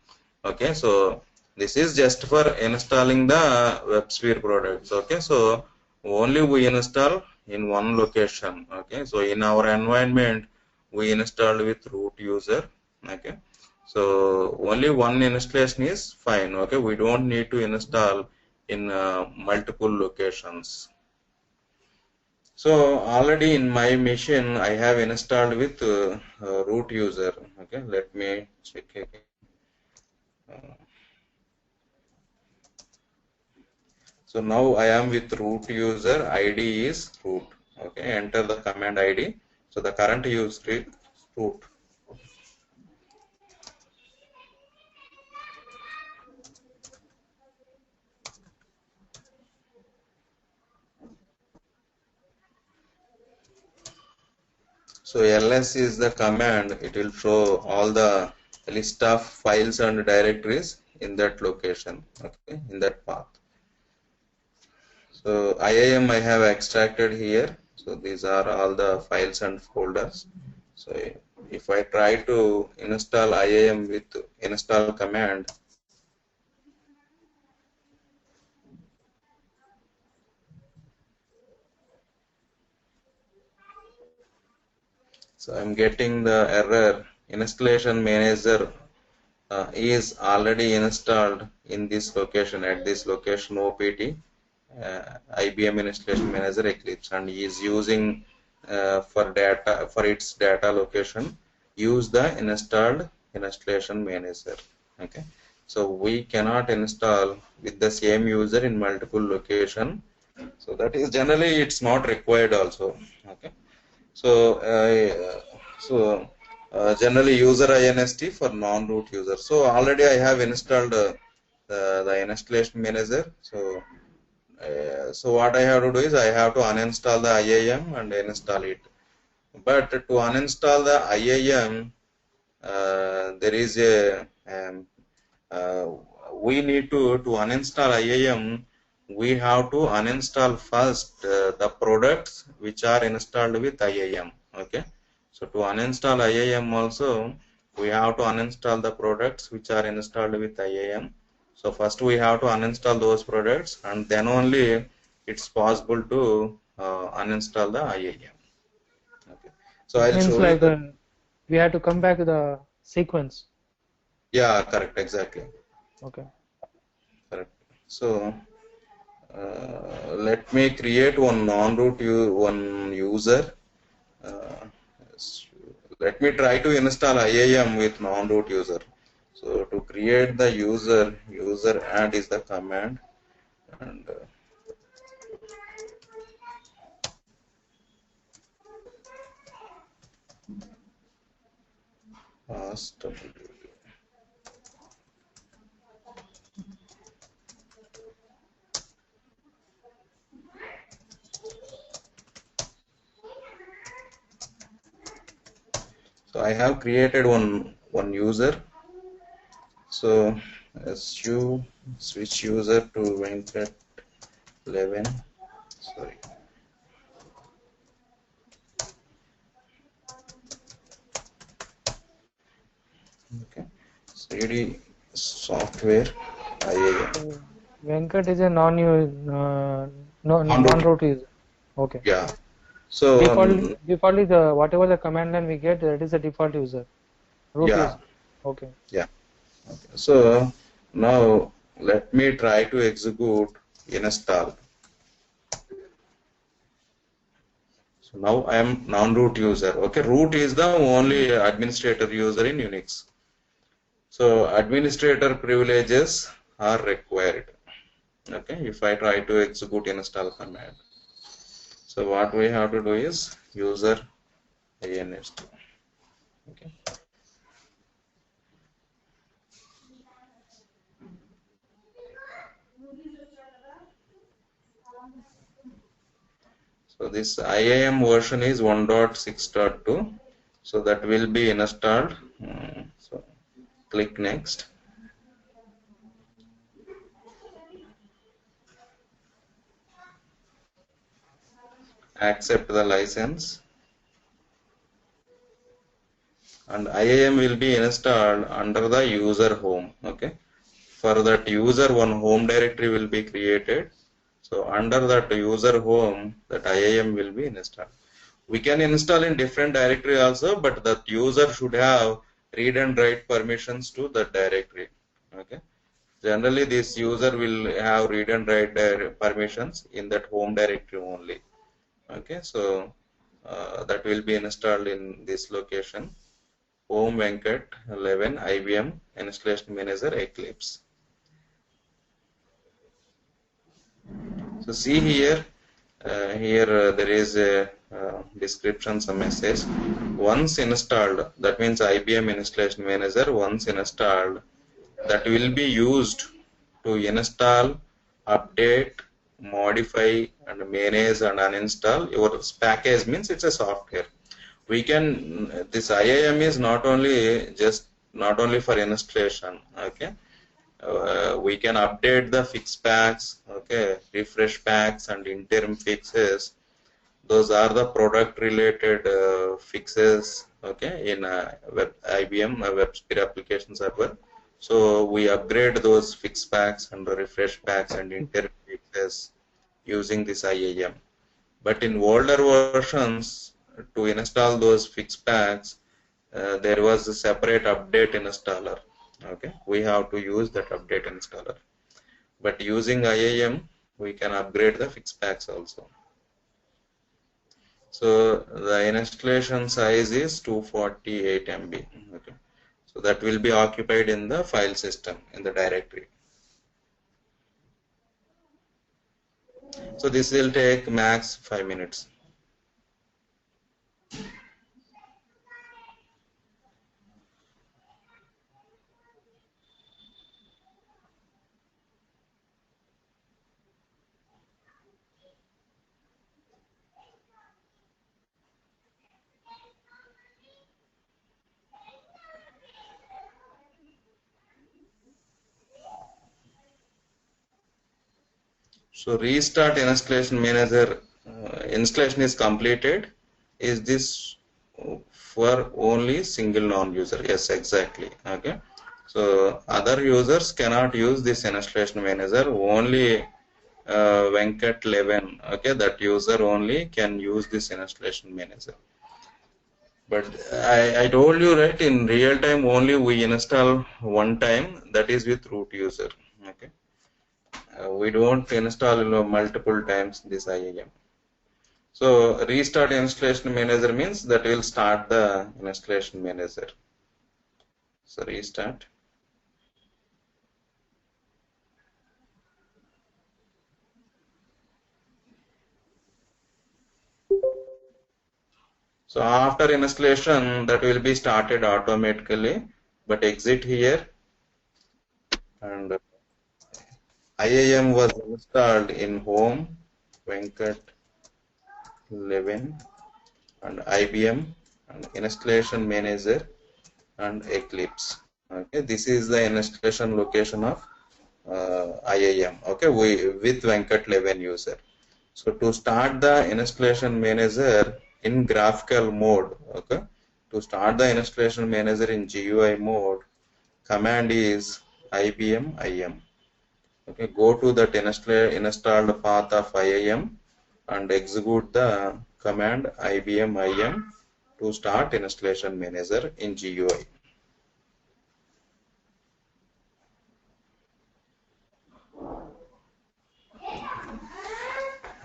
Okay, so this is just for installing the WebSphere products. Okay, so only we install in one location. Okay, so in our environment we installed with root user. Okay, so only one installation is fine. Okay, we don't need to install in multiple locations. So already in my machine I have installed with root user. Okay, let me check again. So now I am with root user, ID is root. Okay, enter the command ID. So the current user is root. So ls is the command. It will show all the list of files and directories in that location. Okay, in that path. So IAM I have extracted here. So these are all the files and folders. So if I try to install IAM with install command, so I'm getting the error installation manager is already installed in this location at this location OPT. IBM Installation Manager Eclipse, and is using for its data location use the installed installation manager. Okay, so we cannot install with the same user in multiple location. So that is generally it's not required also. Okay, so generally user inst for non-root user. So already I have installed the installation manager. So what I have to do is I have to uninstall the IAM and install it. But to uninstall the IAM, there is a we need to uninstall IAM. We have to uninstall first the products which are installed with IAM. Okay. So to uninstall IAM also, we have to uninstall the products which are installed with IAM. So first we have to uninstall those products, and then only it's possible to uninstall the IAM. Okay. So I'll Means show like you. we have to come back to the sequence. Yeah, correct, exactly. Okay. Correct. So let me create one non-root user. Let me try to install IAM with non-root user. So to create the user add is the command, and pass. So I have created one user. So su switch user to Venkat 11. Sorry. Okay. CD software IAM. Venkat is a non-root user. Okay. Yeah. So defaultly the whatever the command line we get, that is the default user. Root user. Okay. Yeah. Okay. So now let me try to execute install. So now I am non-root user. Okay, root is the only administrator user in Unix. So administrator privileges are required. Okay, if I try to execute install command. So what we have to do is user inst. Okay. So this IAM version is 1.6.2. So that will be installed. So click next. Accept the license. And IAM will be installed under the user home. Okay. For that user, one home directory will be created. So under that user home, that IAM will be installed. We can install in different directory also, but that user should have read and write permissions to that directory. Okay. Generally, this user will have read and write permissions in that home directory only. Okay. So that will be installed in this location. Home Venkat 11 IBM Installation Manager Eclipse. So see here, there is a description, some message. Once installed, that means IBM Installation Manager, once installed, that will be used to install, update, modify, and manage and uninstall your package. Means it's a software. We can, this IAM is not only for installation. Okay. We can update the fix packs, okay, refresh packs and interim fixes. Those are the product related fixes, okay, in IBM WebSphere Application Server. So we upgrade those fix packs and refresh packs and interim fixes using this IAM. But in older versions, to install those fix packs, there was a separate update installer. Okay, we have to use that update installer. But using IAM, we can upgrade the fix packs also. So the installation size is 248 MB. Okay, so that will be occupied in the file system in the directory. So this will take max 5 minutes. So restart installation manager. Installation is completed. Is this for only single non-user? Yes, exactly. Okay. So other users cannot use this installation manager. Only Venkat 11. Okay, that user only can use this installation manager. But I told you, right, in real time only we install one time, that is with root user. Okay. we don't install multiple times this IAM. So restart installation manager means that will start the installation manager. So restart. So after installation, that will be started automatically, but exit here, and IAM was installed in home, Venkat 11, and IBM, and installation manager, and Eclipse. Okay, this is the installation location of IAM. Okay, with Venkat 11 user. So to start the installation manager in graphical mode, okay, to start the installation manager in GUI mode, command is IBM IAM. Okay, go to that installed path of IAM and execute the command IBM IAM to start installation manager in GUI.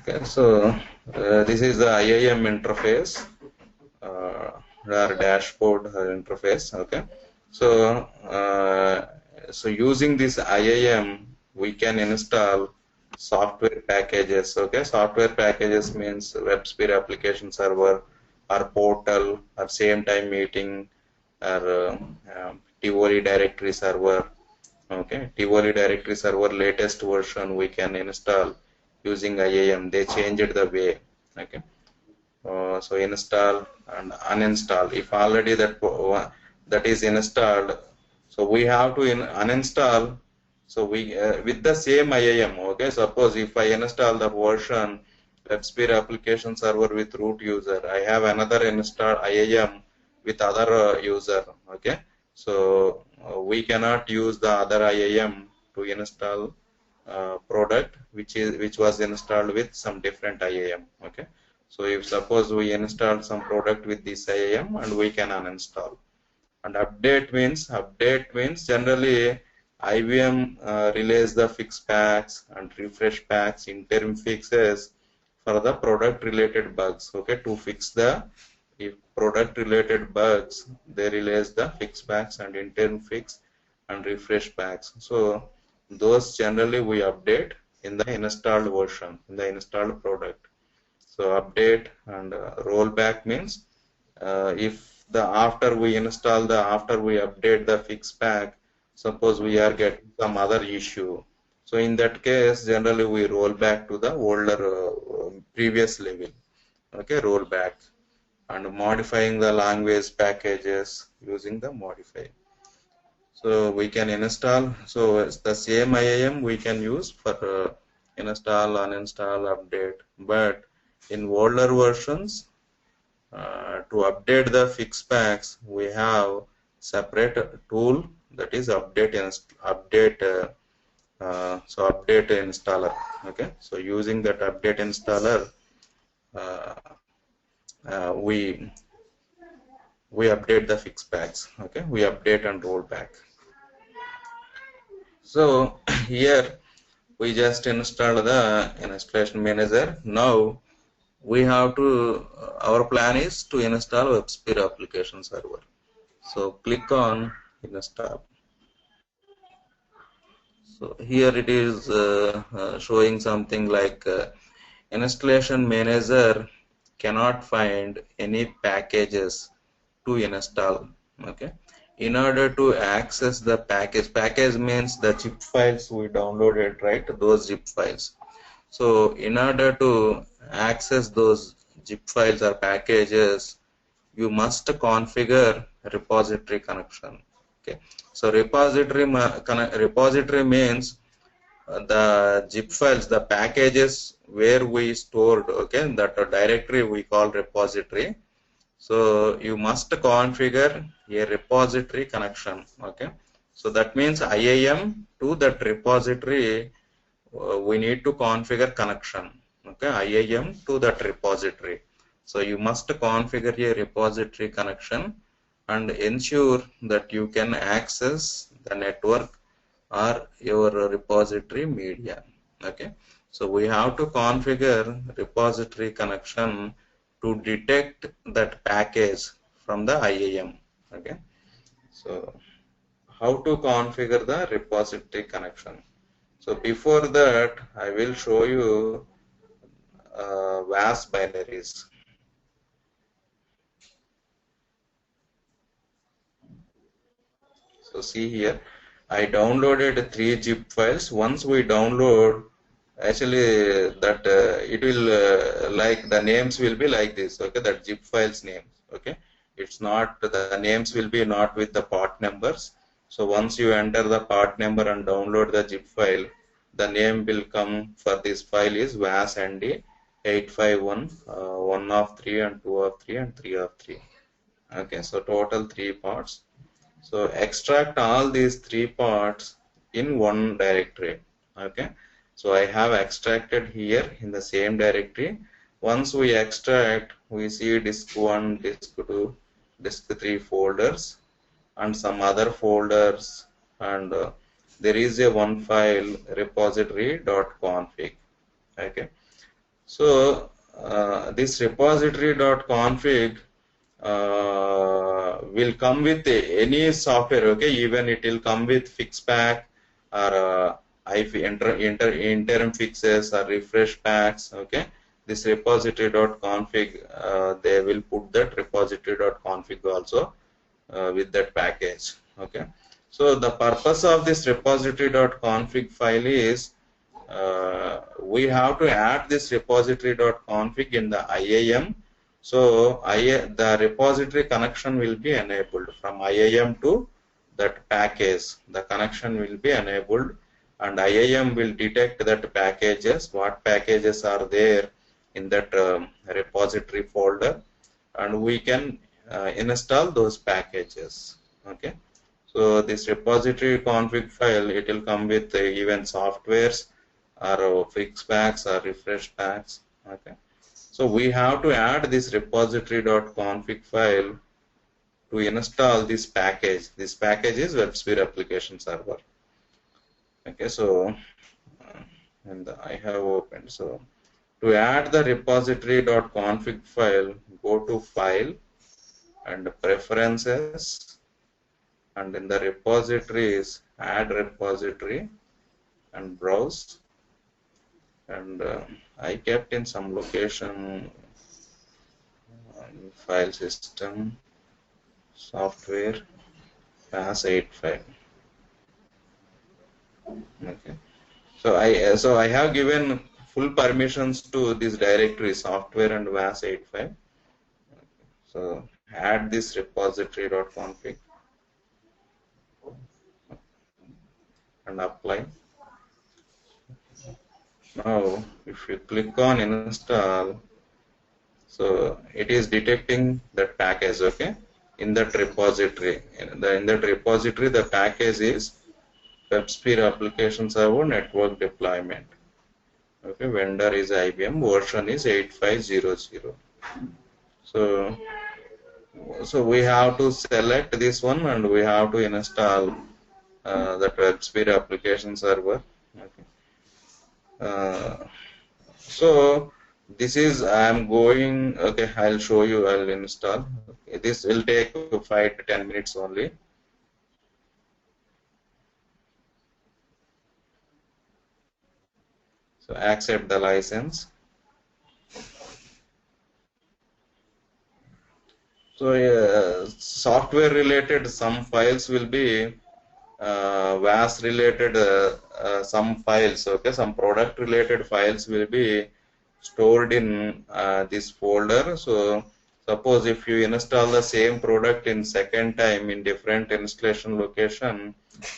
Okay, so this is the IAM interface, our dashboard interface. Okay, so using this IAM, we can install software packages. Okay, software packages means WebSphere Application Server, or portal, or same time meeting, or Tivoli directory server. Okay, Tivoli directory server latest version we can install using IAM. They changed the way. Okay, so install and uninstall. If already that is installed, so we have to uninstall. So we with the same IAM. Okay, suppose if I install the version WebSphere Application Server with root user, I have another install IAM with other user. Okay, so we cannot use the other IAM to install product which was installed with some different IAM. Okay, so if suppose we install some product with this IAM, and we can uninstall. And update means generally IBM relays the fix packs and refresh packs, interim fixes for the product related bugs. Okay, to fix the product related bugs, they release the fix packs and interim fix and refresh packs. So those generally we update in the installed version, in the installed product. So update and rollback means if after we update the fix pack, suppose we are getting some other issue. So in that case, generally we roll back to the older previous level. Okay, roll back, and modifying the language packages using the modify. So we can install. So it's the same IAM we can use for install, uninstall, update. But in older versions, to update the fix packs, we have separate tool, that is update installer. Okay, so using that update installer, we update the fix packs. Okay, we update and roll back. So here we just install the installation manager. Now we have to, our plan is to install WebSphere Application Server. So click on install. So here it is showing something like installation manager cannot find any packages to install. Okay, in order to access the package means the zip files we downloaded, right? Those zip files. So in order to access those zip files or packages, you must configure repository connection. Okay, so repository means the zip files, the packages where we stored. Okay, that directory we call repository. So you must configure a repository connection. Okay, so that means IAM to that repository. We need to configure connection. Okay, IAM to that repository. So you must configure a repository connection and ensure that you can access the network or your repository media. Okay, so we have to configure repository connection to detect that package from the IAM. Okay, so how to configure the repository connection? So before that, I will show you WAS binaries. So see here, I downloaded 3 zip files. Once we download, actually that it will like the names will be like this. Okay, that zip files names. Okay, it's not, the names will be not with the part numbers. So once you enter the part number and download the zip file, the name will come for this file is WAS ND 851 1 of 3 and 2 of 3 and 3 of 3. Okay, so total 3 parts. So extract all these 3 parts in one directory. Okay, so I have extracted here in the same directory. Once we extract, we see disk 1, disk 2, disk 3 folders and some other folders, and there is a one file repository.config. Okay, so this repository.config will come with any software. Okay, even it will come with fixpack or interim fixes or refresh packs. Okay, this repository.config, they will put that repository.config also with that package. Okay, so the purpose of this repository.config file is we have to add this repository.config in the IAM. So the repository connection will be enabled from IAM to that package. The connection will be enabled, and IAM will detect that packages, what packages are there in that repository folder, and we can install those packages. Okay, so this repository config file, it will come with even softwares or fix packs or refresh packs. Okay, so we have to add this repository.config file to install this package. This package is WebSphere Application Server. Okay, so and I have opened. So to add the repository.config file, go to File and Preferences, and in the repositories, Add Repository and Browse. And I kept in some location file system software WAS 85. Okay, so I have given full permissions to this directory software and WAS 85. Okay. So add this repository.config and apply. Now if you click on install, so it is detecting that package. Okay, in that repository, in that repository the package is WebSphere Application Server Network Deployment. Okay, vendor is IBM, version is 8500. So we have to select this one and we have to install that WebSphere Application Server. Okay. So this is, I am going, okay, I'll show you, I'll install. Okay, this will take 5 to 10 minutes only. So accept the license. So software related, some files will be WAS related, some files, okay, some product related files will be stored in this folder. So suppose if you install the same product in second time in different installation location,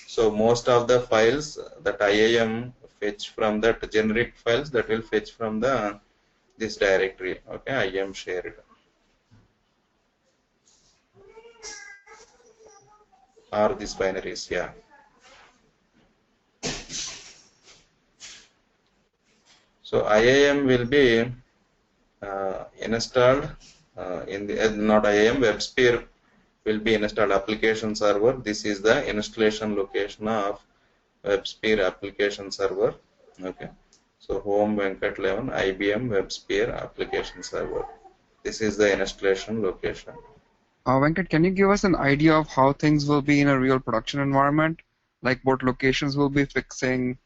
so most of the files that IAM fetch from that generic files, that will fetch from the this directory. Okay, IAM shared. Or these binaries, yeah. So IAM will be installed in the not IAM, WebSphere will be installed application server. This is the installation location of WebSphere Application Server. Okay. So home Venkat 11 IBM WebSphere Application Server. This is the installation location. Venkat, can you give us an idea of how things will be in a real production environment? Like what locations we'll be fixing?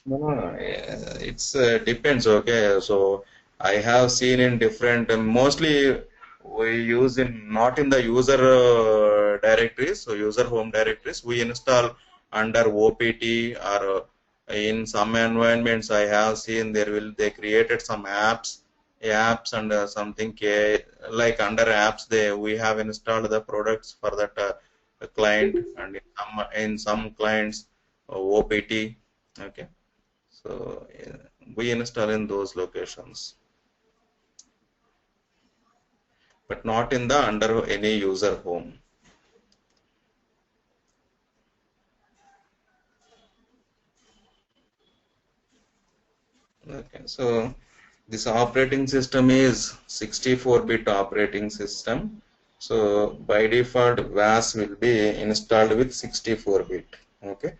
No, it's depends. Okay, so I have seen in different. Mostly we use in not in the user directories, so user home directories. We install under OPT or in some environments. I have seen they created some apps and something like under apps. We have installed the products for that client, and in some clients OPT. Okay. So we install in those locations, but not in the under any user home. Okay, so this operating system is 64-bit operating system. So by default, WAS will be installed with 64-bit. Okay,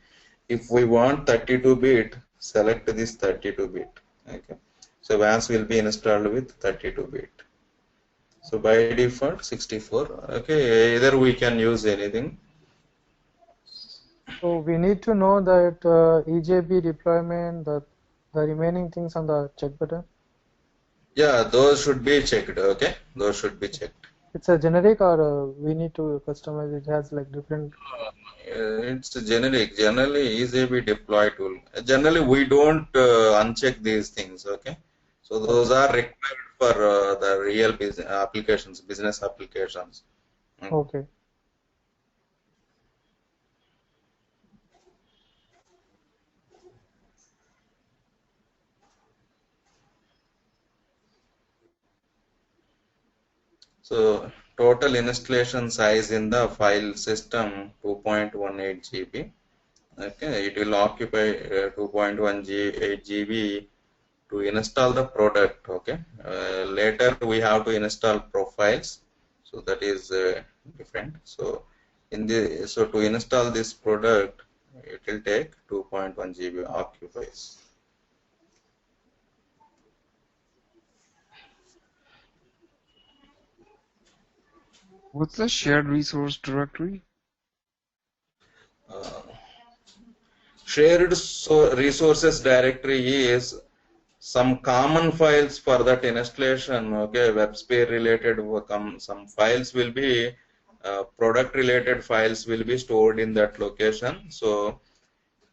if we want 32-bit, select this 32-bit. Okay, so WAS will be installed with 32-bit. So by default 64. Okay, either we can use anything. So we need to know that EJB deployment, the remaining things on the check button. Yeah, those should be checked. Okay, those should be checked. It's a generic, or we need to customize. It has like different. It's generic. Generally, EZB deploy tool. Generally, we don't uncheck these things. Okay, so those are required for the real business applications, business applications. Okay. So total installation size in the file system 2.18 GB. Okay, it will occupy 2.18 GB to install the product. Okay, later we have to install profiles, so that is different. So to install this product, it will take 2.1 GB occupies. What's the shared resource directory? Shared resources directory is some common files for that installation. Okay, WebSphere related some files will be product related files will be stored in that location. So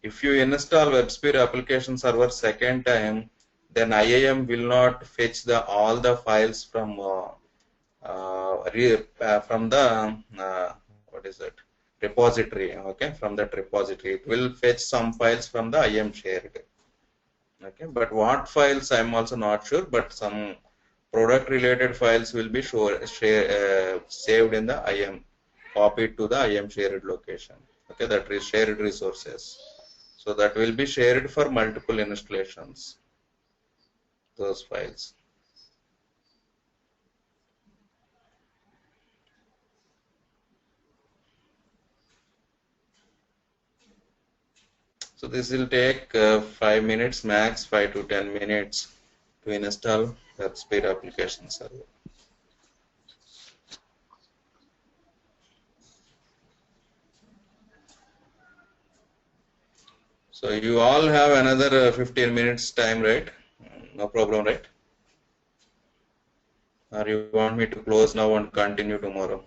if you install WebSphere Application Server second time, then IAM will not fetch all the files from what is it, repository. Okay, from that repository, it will fetch some files from the IAM shared. Okay, but what files I'm also not sure, but some product related files will be saved in the IAM, copied to the IAM shared location. Okay, that is shared resources. So that will be shared for multiple installations, those files. So this will take 5 minutes max, 5 to 10 minutes to install WebSphere Application Server. So you all have another 15 minutes time, right? No problem, right? Or you want me to close now and continue tomorrow?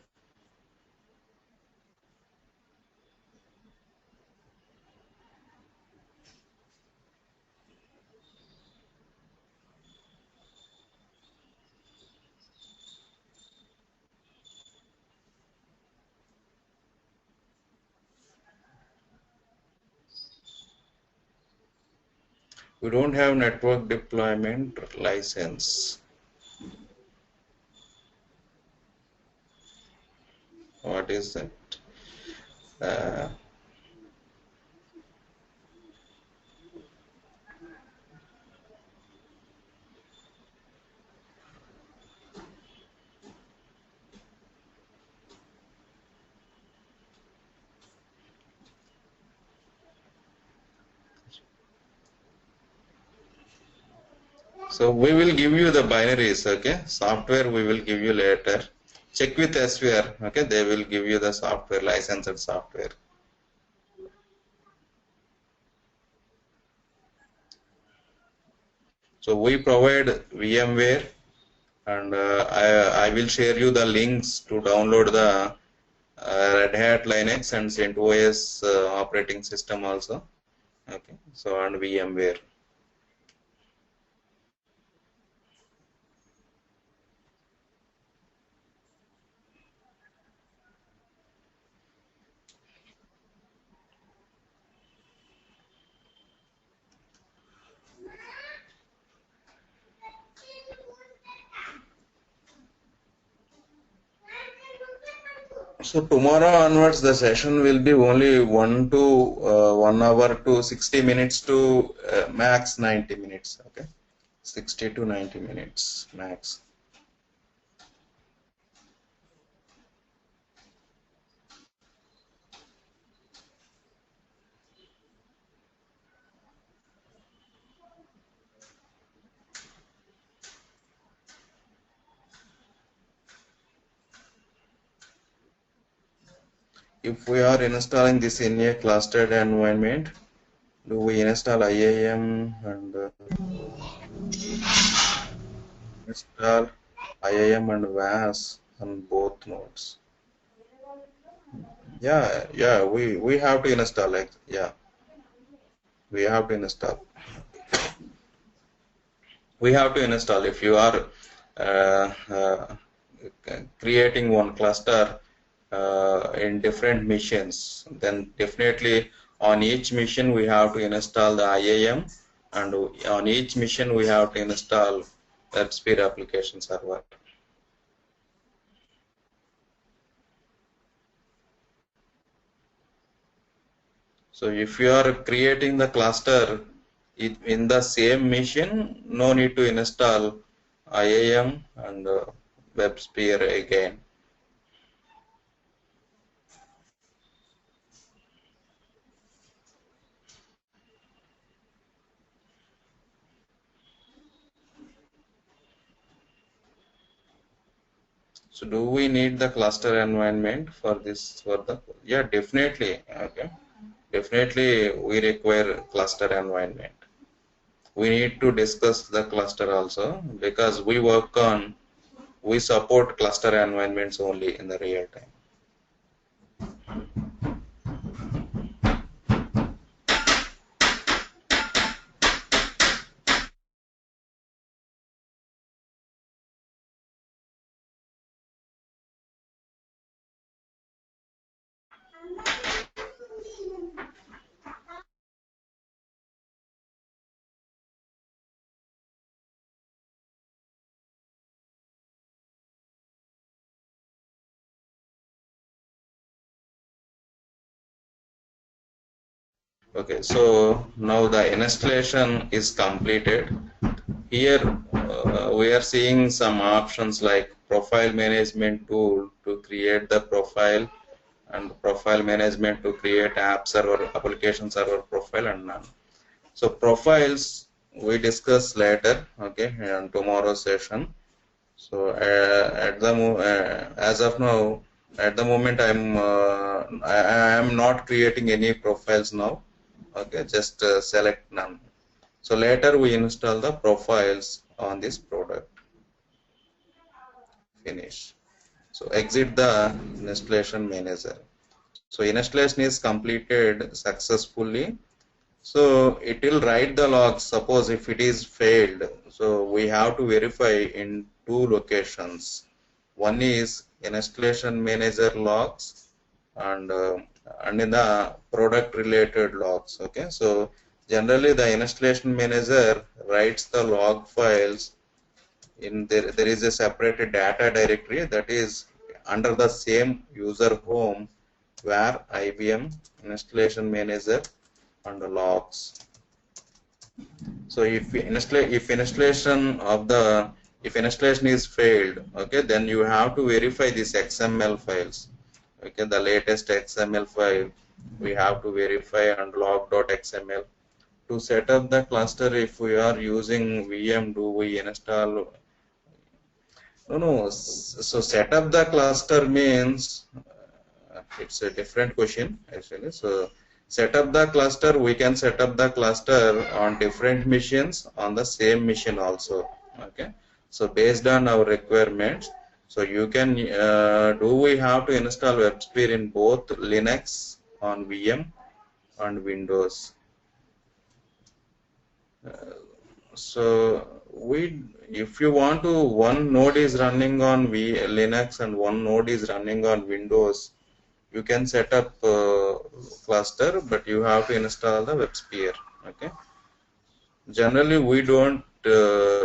We don't have network deployment license. What is that? So we will give you the binaries, okay? Software we will give you later. Check with WebSphere, okay? They will give you the software, licensed software. So we provide VMware, and I will share you the links to download the Red Hat Linux and CentOS operating system also. Okay, so and VMware. So tomorrow onwards, the session will be only 1 hour to 60 minutes to max 90 minutes. Okay, 60 to 90 minutes max. If we are installing this in a clustered environment, do we install IAM and install IAM and WAS on both nodes? Yeah, we have to install, like, yeah, we have to install. We have to install. If you are creating one cluster in different missions, then definitely on each mission we have to install the IAM, and on each mission we have to install WebSphere Application Server. So if you are creating the cluster in the same mission, no need to install IAM and WebSphere again. So do we need the cluster environment for this? Yeah, definitely. Okay, definitely we require cluster environment. We need to discuss the cluster also, because we support cluster environments only in the real time. Okay, so now the installation is completed. Here we are seeing some options like profile management tool to create the profile, and profile management to create app server, application server profile, and none. So profiles we discuss later, okay, in tomorrow's session. So as of now, at the moment I am not creating any profiles now. Okay, just select none. So later we install the profiles on this product. Finish. So exit the installation manager. So installation is completed successfully. So it will write the logs. Suppose if it is failed, so we have to verify in two locations. One is installation manager logs, and in the product related logs. Okay, so generally the installation manager writes the log files in there is a separate data directory that is under the same user home, where IBM installation manager and the logs. So if installation is failed, okay, then you have to verify these XML files. Okay, the latest XML file we have to verify, and log.xml to set up the cluster, if we are using VM, do we install? No. So set up the cluster means it's a different question actually. So set up the cluster, we can set up the cluster on different machines on the same machine also. Okay. So based on our requirements, so you can do we have to install WebSphere in both Linux on VM and Windows. So if you want to, one node is running on Linux and one node is running on Windows, you can set up cluster, but you have to install the WebSphere. Okay. Generally, we don't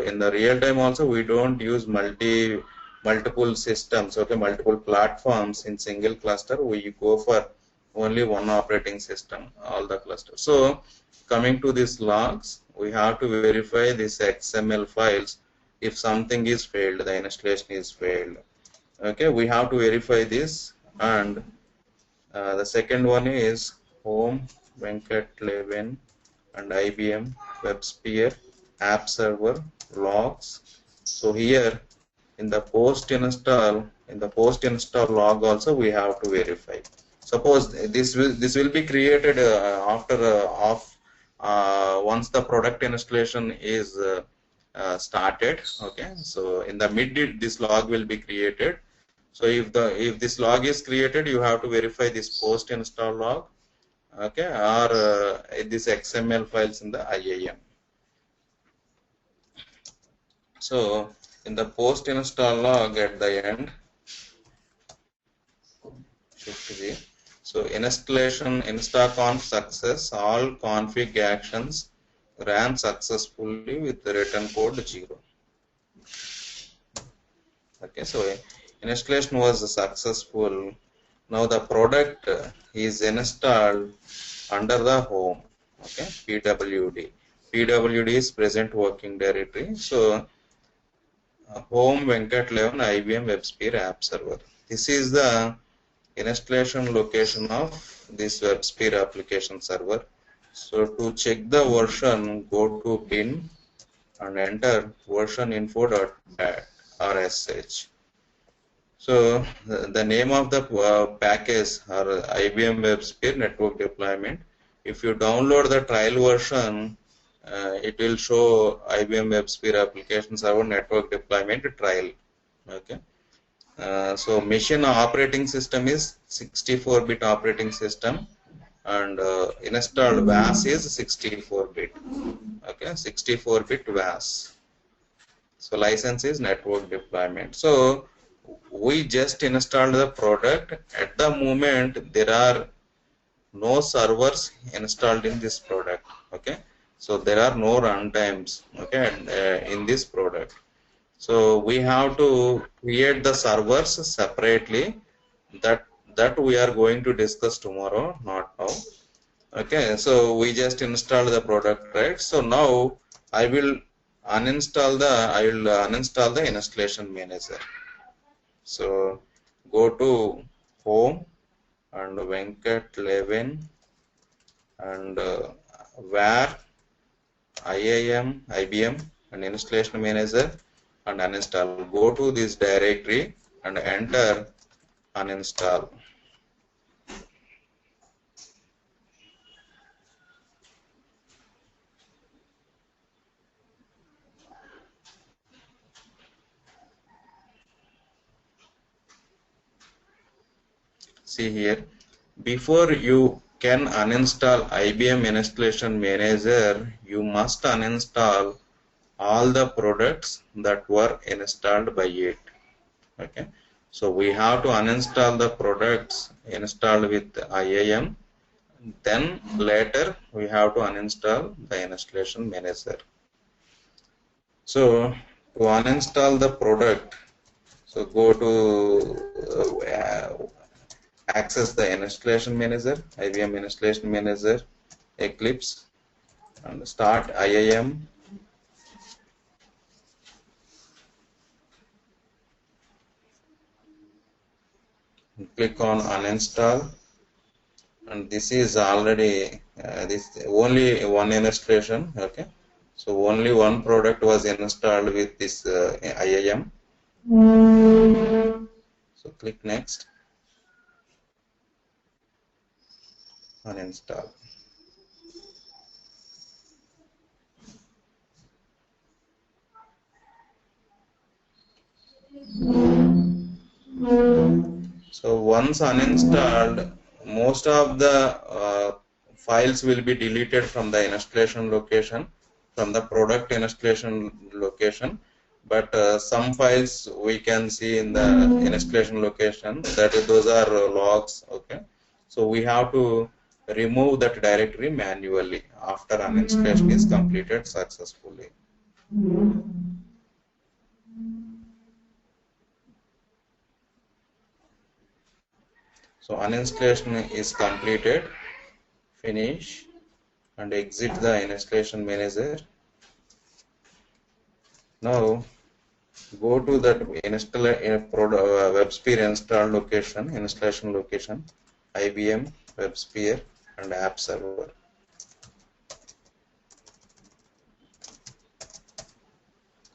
in the real time also we don't use multiple systems. Okay, multiple platforms in single cluster. We go for only one operating system, all the clusters. So coming to these logs, we have to verify these XML files. If something is failed, the installation is failed. Okay, we have to verify this. And the second one is home Venkat 11 and IBM WebSphere App Server logs. So here in the post install log also we have to verify. Suppose this will be created after once the product installation is started. Okay, so in the mid this log will be created. So if this log is created, you have to verify this post install log. Okay, or this XML files in the IAM. So in the post install log at the end, so installation instaconf success, all config actions ran successfully with the return code 0. Okay, so installation was successful. Now the product is installed under the home. Okay, PWD. PWD is present working directory. So home Venkat 11 IBM WebSphere App Server. This is the installation location of this WebSphere Application Server. So to check the version, go to bin and enter version info.rsh. So the name of the package or IBM WebSphere Network Deployment. If you download the trial version, it will show IBM WebSphere Application Server Network Deployment trial. Okay. So machine operating system is 64-bit operating system, and installed WAS is 64-bit. Okay, 64-bit WAS. So license is network deployment. So we just installed the product. At the moment, there are no servers installed in this product. Okay, so there are no runtimes. Okay, in this product. So we have to create the servers separately. That we are going to discuss tomorrow, not now. Okay, so we just installed the product, right? So now I will uninstall the installation manager. So go to home and Venkat 11 and where IBM and installation manager and uninstall. Go to this directory and enter uninstall. See here, before you can uninstall IBM installation manager, you must uninstall all the products that were installed by it. Okay, so we have to uninstall the products installed with IAM. Then later we have to uninstall the installation manager. So to uninstall the product, so go to access the installation manager, IBM installation manager, Eclipse, and start IAM. Click on uninstall. and this is already this only one illustration. Okay, so only one product was installed with this IAM. So click next, uninstall. So once uninstalled, most of the files will be deleted from the installation location, from the product installation location. But some files we can see in the installation location, that is, those are logs. Okay, so we have to remove that directory manually after uninstallation is completed successfully. So uninstallation is completed. Finish and exit the installation manager. Now go to that WebSphere install location, installation location, IBM WebSphere and App Server.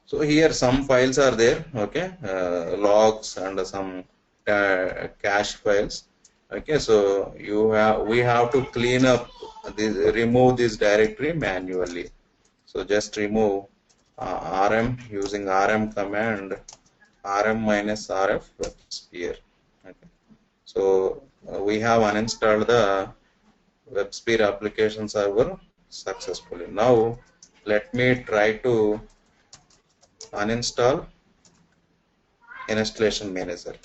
So here some files are there, okay, logs and some cache files. Okay, so we have to clean up this, remove this directory manually. So just remove rm using rm command, rm-rf WebSphere. Okay, so we have uninstalled the WebSphere Application Server successfully. Now let me try to uninstall installation manager.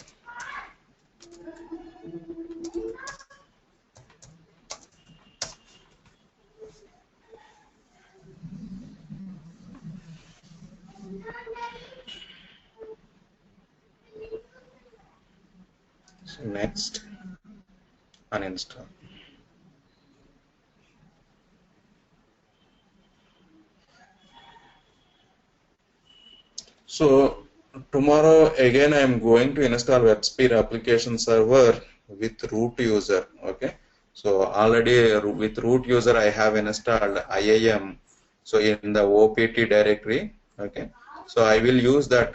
So next, uninstall. So tomorrow again I am going to install WebSphere Application Server with root user. Okay, so already with root user I have installed IAM. So in the OPT directory. Okay, so I will use that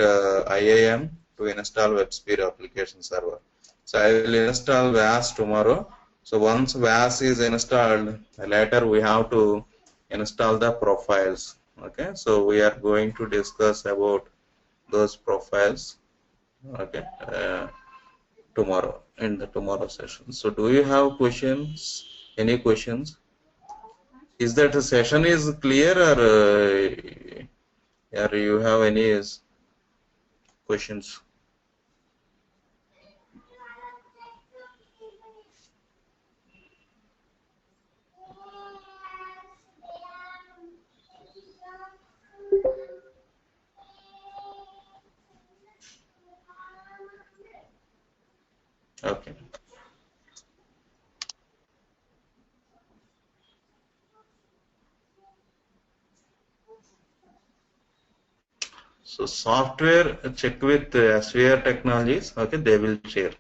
IAM to install WebSphere Application Server. So I will install WAS tomorrow. So once WAS is installed, later we have to install the profiles. Okay, so we are going to discuss about those profiles, okay, tomorrow in the tomorrow session. So do you have questions? Any questions? Is that the session is clear, or you have any questions? Okay. So software check with Sphere Technologies. Okay, they will share.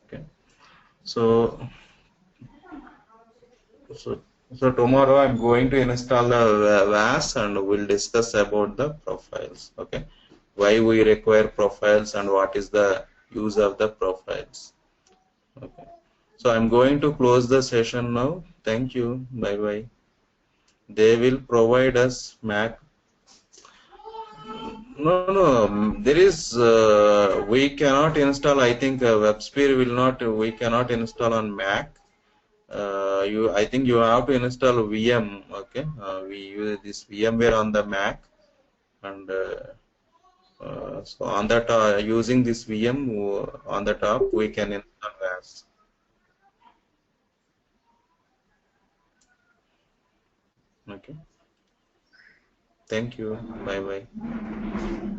Okay. So tomorrow I'm going to install the WAS and we'll discuss about the profiles. Okay, why we require profiles and what is the use of the profiles. Okay, so I'm going to close the session now. Thank you. Bye bye. They will provide us Mac. No. There is we cannot install. I think WebSphere will not. We cannot install on Mac. I think you have to install VM. Okay, we use this VMware on the Mac, and so on that using this VM on the top we can install WAS. Okay. Thank you. Bye bye.